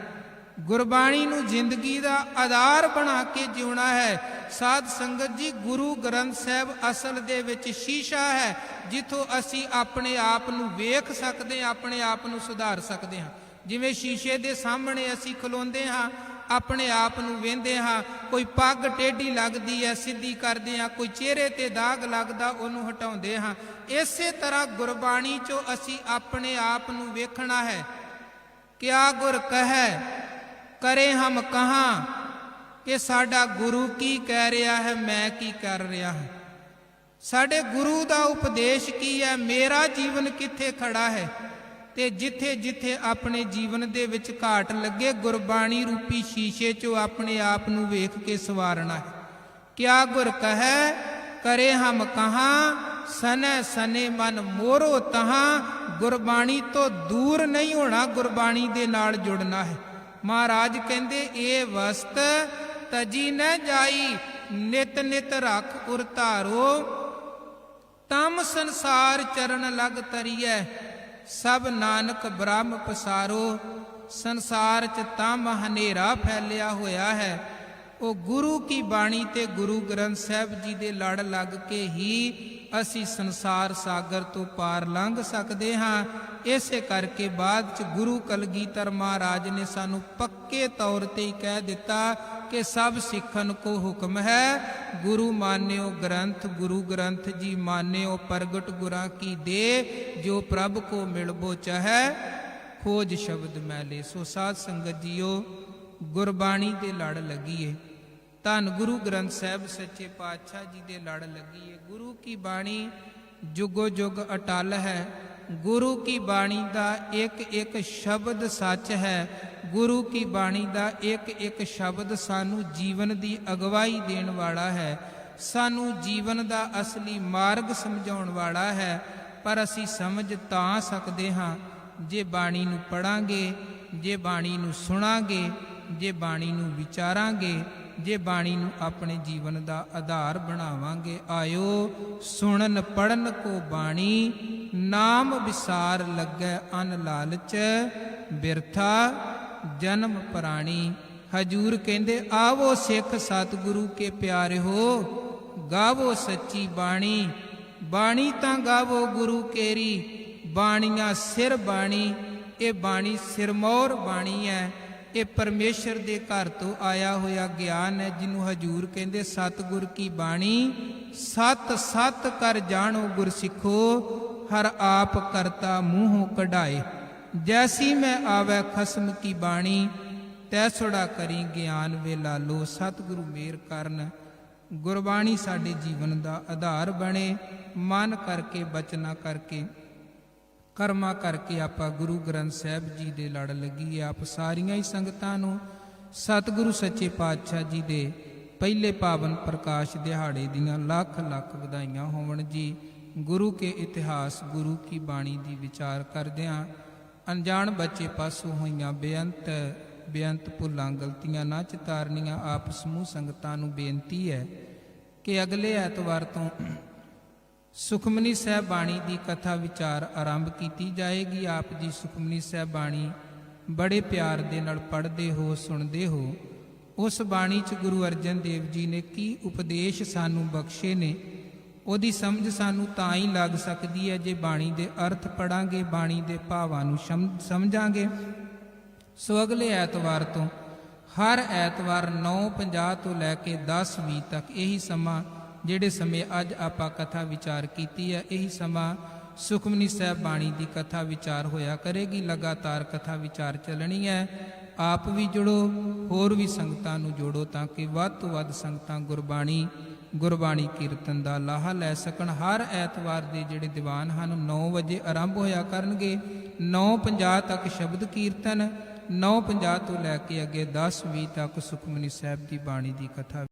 ਗੁਰਬਾਣੀ ਨੂੰ ਜ਼ਿੰਦਗੀ ਦਾ ਆਧਾਰ ਬਣਾ ਕੇ ਜਿਉਣਾ ਹੈ। ਸਾਧ ਸੰਗਤ ਜੀ, ਗੁਰੂ ਗ੍ਰੰਥ ਸਾਹਿਬ ਅਸਲ ਦੇ ਵਿੱਚ ਸ਼ੀਸ਼ਾ ਹੈ, ਜਿੱਥੋਂ ਅਸੀਂ ਆਪਣੇ ਆਪ ਨੂੰ ਵੇਖ ਸਕਦੇ ਹਾਂ, ਆਪਣੇ ਆਪ ਨੂੰ ਸੁਧਾਰ ਸਕਦੇ ਹਾਂ। ਜਿਵੇਂ ਸ਼ੀਸ਼ੇ ਦੇ ਸਾਹਮਣੇ ਅਸੀਂ ਖਲੋਂਦੇ ਹਾਂ, ਆਪਣੇ ਆਪ ਨੂੰ ਵੇਂਦੇ ਹਾਂ, ਕੋਈ ਪੱਗ ਟੇਢੀ ਲੱਗਦੀ ਹੈ ਸਿੱਧੀ ਕਰਦੇ ਹਾਂ, ਕੋਈ ਚਿਹਰੇ ਤੇ ਦਾਗ ਲੱਗਦਾ ਉਹਨੂੰ ਹਟਾਉਂਦੇ ਹਾਂ। ਇਸੇ ਤਰ੍ਹਾਂ ਗੁਰਬਾਣੀ 'ਚੋਂ ਅਸੀਂ ਆਪਣੇ ਆਪ ਨੂੰ ਵੇਖਣਾ ਹੈ। ਕਿਆ ਗੁਰ ਕਹੈ ਕਰੇ ਹਮ ਕਹਾਂ, ਕਿ ਸਾਡਾ ਗੁਰੂ ਕੀ ਕਹਿ ਰਿਹਾ ਹੈ, ਮੈਂ ਕੀ ਕਰ ਰਿਹਾ ਹਾਂ। ਸਾਡੇ ਗੁਰੂ ਦਾ ਉਪਦੇਸ਼ ਕੀ ਹੈ, ਮੇਰਾ ਜੀਵਨ ਕਿੱਥੇ ਖੜਾ ਹੈ। ਤੇ ਜਿੱਥੇ ਜਿੱਥੇ ਆਪਣੇ ਜੀਵਨ ਦੇ ਵਿੱਚ ਘਾਟ ਲੱਗੇ, ਗੁਰਬਾਣੀ ਰੂਪੀ ਸ਼ੀਸ਼ੇ 'ਚੋਂ ਆਪਣੇ ਆਪ ਨੂੰ ਵੇਖ ਕੇ ਸਵਾਰਨਾ ਹੈ। ਕਿਆ ਗੁਰ ਕਹੈ ਕਰੇ ਹਮ ਕਹਾਂ, ਸਨੈ ਸਨੇ ਮਨ ਮੋਰੋ ਤਹਾਂ। ਗੁਰਬਾਣੀ ਤੋਂ ਦੂਰ ਨਹੀਂ ਹੋਣਾ, ਗੁਰਬਾਣੀ ਦੇ ਨਾਲ ਜੁੜਨਾ ਹੈ। ਮਹਾਰਾਜ ਕਹਿੰਦੇ, ਇਹ ਵਸਤ ਤਜੀ ਨਾ ਜਾਈ, ਨਿਤ ਨਿਤ ਰੱਖ ਉਰ ਧਾਰੋ। ਤਮ ਸੰਸਾਰ ਚਰਨ ਲਗ ਤਰੀਐ, ਸਭ ਨਾਨਕ ਬ੍ਰਹਮ ਪਸਾਰੋ। ਸੰਸਾਰ 'ਚ ਤਮ ਹਨੇਰਾ ਫੈਲਿਆ ਹੋਇਆ ਹੈ, ਉਹ ਗੁਰੂ ਕੀ ਬਾਣੀ ਤੇ ਗੁਰੂ ਗ੍ਰੰਥ ਸਾਹਿਬ ਜੀ ਦੇ ਲੜ ਲੱਗ ਕੇ ਹੀ ਅਸੀਂ ਸੰਸਾਰ ਸਾਗਰ ਤੋਂ ਪਾਰ ਲੰਘ ਸਕਦੇ ਹਾਂ। ਇਸੇ ਕਰਕੇ ਬਾਅਦ ਚ ਗੁਰੂ ਕਲਗੀਧਰ ਮਹਾਰਾਜ ਨੇ ਸਾਨੂੰ ਪੱਕੇ ਤੌਰ ਤੇ ਹੀ ਕਹਿ ਦਿੱਤਾ ਕਿ ਸਭ ਸਿੱਖਨ ਕੋ ਹੁਕਮ ਹੈ, ਗੁਰੂ ਮਾਨਿਓ ਗ੍ਰੰਥ, ਗੁਰੂ ਗ੍ਰੰਥ ਜੀ ਮਾਨਿਓ ਪ੍ਰਗਟ ਗੁਰਾਂ ਕੀ ਦੇ, ਜੋ ਪ੍ਰਭ ਕੋ ਮਿਲਬੋ ਚਾਹੈ ਖੋਜ ਸ਼ਬਦ ਮੈਲੇ। ਸੋ ਸਾਧ ਸੰਗਤ ਜੀਓ, ਗੁਰਬਾਣੀ ਦੇ ਲੜ ਲੱਗੀਏ, ਧੰਨ ਗੁਰੂ ਗ੍ਰੰਥ ਸਾਹਿਬ ਸੱਚੇ ਪਾਤਸ਼ਾਹ ਜੀ ਦੇ ਲੜ ਲੱਗੀਏ। ਗੁਰੂ ਕੀ ਬਾਣੀ ਜੁਗੋ ਜੁਗ ਅਟਲ ਹੈ, ਗੁਰੂ ਕੀ ਬਾਣੀ ਦਾ ਇੱਕ ਇੱਕ ਸ਼ਬਦ ਸੱਚ ਹੈ, ਗੁਰੂ ਕੀ ਬਾਣੀ ਦਾ ਇੱਕ ਇੱਕ ਸ਼ਬਦ ਸਾਨੂੰ ਜੀਵਨ ਦੀ ਅਗਵਾਈ ਦੇਣ ਵਾਲਾ ਹੈ, ਸਾਨੂੰ ਜੀਵਨ ਦਾ ਅਸਲੀ ਮਾਰਗ ਸਮਝਾਉਣ ਵਾਲਾ ਹੈ। ਪਰ ਅਸੀਂ ਸਮਝ ਤਾਂ ਸਕਦੇ ਹਾਂ ਜੇ ਬਾਣੀ ਨੂੰ ਪੜਾਂਗੇ, ਜੇ ਬਾਣੀ ਨੂੰ ਸੁਣਾਂਗੇ, ਜੇ ਬਾਣੀ ਨੂੰ ਵਿਚਾਰਾਂਗੇ, ਜੇ ਬਾਣੀ ਨੂੰ ਆਪਣੇ ਜੀਵਨ ਦਾ ਆਧਾਰ ਬਣਾਵਾਂਗੇ। ਆਇਓ ਸੁਣਨ ਪੜਨ ਕੋ ਬਾਣੀ, ਨਾਮ ਵਿਸਾਰ ਲੱਗੈ ਅਨ ਲਾਲਚ, ਬਿਰਥਾ ਜਨਮ ਪ੍ਰਾਣੀ। ਹਜੂਰ ਕਹਿੰਦੇ ਆਵੋ ਸਿੱਖ ਸਤਿਗੁਰੂ ਕੇ ਪਿਆਰੇ ਹੋ, ਗਾਵੋ ਸੱਚੀ ਬਾਣੀ, ਬਾਣੀ ਤਾਂ ਗਾਵੋ ਗੁਰੂ ਕੇਰੀ, ਬਾਣੀਆਂ ਸਿਰ ਬਾਣੀ। ਇਹ ਬਾਣੀ ਸਿਰਮੌਰ ਬਾਣੀ ਹੈ, ਇਹ ਪਰਮੇਸ਼ਰ ਦੇ ਘਰ ਤੋਂ ਆਇਆ ਹੋਇਆ ਗਿਆਨ ਹੈ, ਜਿਹਨੂੰ ਹਜੂਰ ਕਹਿੰਦੇ ਸਤਿਗੁਰ ਕੀ ਬਾਣੀ। ਸਤ ਸਤ ਕਰ ਜਾਣੋ ਗੁਰ ਸਿੱਖੋ, ਹਰ ਆਪ ਕਰਤਾ ਮੂੰਹੋਂ ਕਢਾਏ, ਜੈਸੀ ਮੈਂ ਆਵੈ ਖਸਮ ਕੀ ਬਾਣੀ, ਤੈਸੜਾ ਕਰੀ ਗਿਆਨ ਵੇ ਲਾਲੋ। ਸਤਿਗੁਰੂ ਮੇਰ ਕਰਨ, ਗੁਰਬਾਣੀ ਸਾਡੇ ਜੀਵਨ ਦਾ ਆਧਾਰ ਬਣੇ। ਮਨ ਕਰਕੇ, ਬਚਨਾ ਕਰਕੇ, ਕਰਮਾਂ ਕਰਕੇ ਆਪਾਂ ਗੁਰੂ ਗ੍ਰੰਥ ਸਾਹਿਬ ਜੀ ਦੇ ਲੜ ਲੱਗੀਏ। ਆਪ ਸਾਰੀਆਂ ਹੀ ਸੰਗਤਾਂ ਨੂੰ ਸਤਿਗੁਰੂ ਸੱਚੇ ਪਾਤਸ਼ਾਹ ਜੀ ਦੇ ਪਹਿਲੇ ਪਾਵਨ ਪ੍ਰਕਾਸ਼ ਦਿਹਾੜੇ ਦੀਆਂ ਲੱਖ ਲੱਖ ਵਧਾਈਆਂ ਹੋਵਣ ਜੀ। ਗੁਰੂ ਕੇ ਇਤਿਹਾਸ, ਗੁਰੂ ਕੀ ਬਾਣੀ ਦੀ ਵਿਚਾਰ ਕਰਦਿਆਂ ਅਣਜਾਣ ਬੱਚੇ ਪਾਸੋਂ ਹੋਈਆਂ ਬੇਅੰਤ ਭੁੱਲਾਂ ਗਲਤੀਆਂ ਨਾ ਚਿਤਾਰਨੀਆਂ। ਆਪ ਸਮੂਹ ਸੰਗਤਾਂ ਨੂੰ ਬੇਨਤੀ ਹੈ ਕਿ ਅਗਲੇ ਐਤਵਾਰ ਤੋਂ ਸੁਖਮਨੀ ਸਾਹਿਬ ਬਾਣੀ ਦੀ ਕਥਾ ਵਿਚਾਰ ਆਰੰਭ ਕੀਤੀ ਜਾਏਗੀ। ਆਪ ਜੀ ਸੁਖਮਨੀ ਸਾਹਿਬ ਬਾਣੀ ਬੜੇ ਪਿਆਰ ਦੇ ਨਾਲ ਪੜ੍ਹਦੇ ਹੋ, ਸੁਣਦੇ ਹੋ। ਉਸ ਬਾਣੀ 'ਚ ਗੁਰੂ ਅਰਜਨ ਦੇਵ ਜੀ ਨੇ ਕੀ ਉਪਦੇਸ਼ ਸਾਨੂੰ ਬਖਸ਼ੇ ਨੇ, ਉਹਦੀ ਸਮਝ ਸਾਨੂੰ ਤਾਂ ਹੀ ਲੱਗ ਸਕਦੀ ਹੈ ਜੇ ਬਾਣੀ ਦੇ ਅਰਥ ਪੜਾਂਗੇ, ਬਾਣੀ ਦੇ ਭਾਵਾਂ ਨੂੰ ਸਮਝਾਂਗੇ। ਸੋ ਅਗਲੇ ਐਤਵਾਰ ਤੋਂ ਹਰ ਐਤਵਾਰ 9:50 ਤੋਂ ਲੈ ਕੇ 10:20 ਤੱਕ ਇਹੀ ਸਮਾਂ, ਜਿਹੜੇ ਸਮੇਂ ਅੱਜ ਆਪਾਂ ਕਥਾ ਵਿਚਾਰ ਕੀਤੀ ਹੈ, ਇਹੀ ਸਮਾਂ ਸੁਖਮਨੀ ਸਾਹਿਬ ਬਾਣੀ ਦੀ ਕਥਾ ਵਿਚਾਰ ਹੋਇਆ ਕਰੇਗੀ। ਲਗਾਤਾਰ ਕਥਾ ਵਿਚਾਰ ਚੱਲਣੀ ਹੈ। ਆਪ ਵੀ ਜੁੜੋ, ਹੋਰ ਵੀ ਸੰਗਤਾਂ ਨੂੰ ਜੋੜੋ, ਤਾਂ ਕਿ ਵੱਧ ਤੋਂ ਵੱਧ ਸੰਗਤਾਂ ਗੁਰਬਾਣੀ ਕੀਰਤਨ ਦਾ ਲਾਹਾ ਲੈ ਸਕਣ। ਹਰ ਐਤਵਾਰ ਦੇ ਜਿਹੜੇ ਦੀਵਾਨ ਹਨ 9 ਵਜੇ ਆਰੰਭ ਹੋਇਆ ਕਰਨਗੇ। 9:50 ਤੱਕ ਸ਼ਬਦ ਕੀਰਤਨ, 9:50 ਤੋਂ ਲੈ ਕੇ ਅੱਗੇ 10:20 ਤੱਕ ਸੁਖਮਨੀ ਸਾਹਿਬ ਦੀ ਬਾਣੀ ਦੀ ਕਥਾ।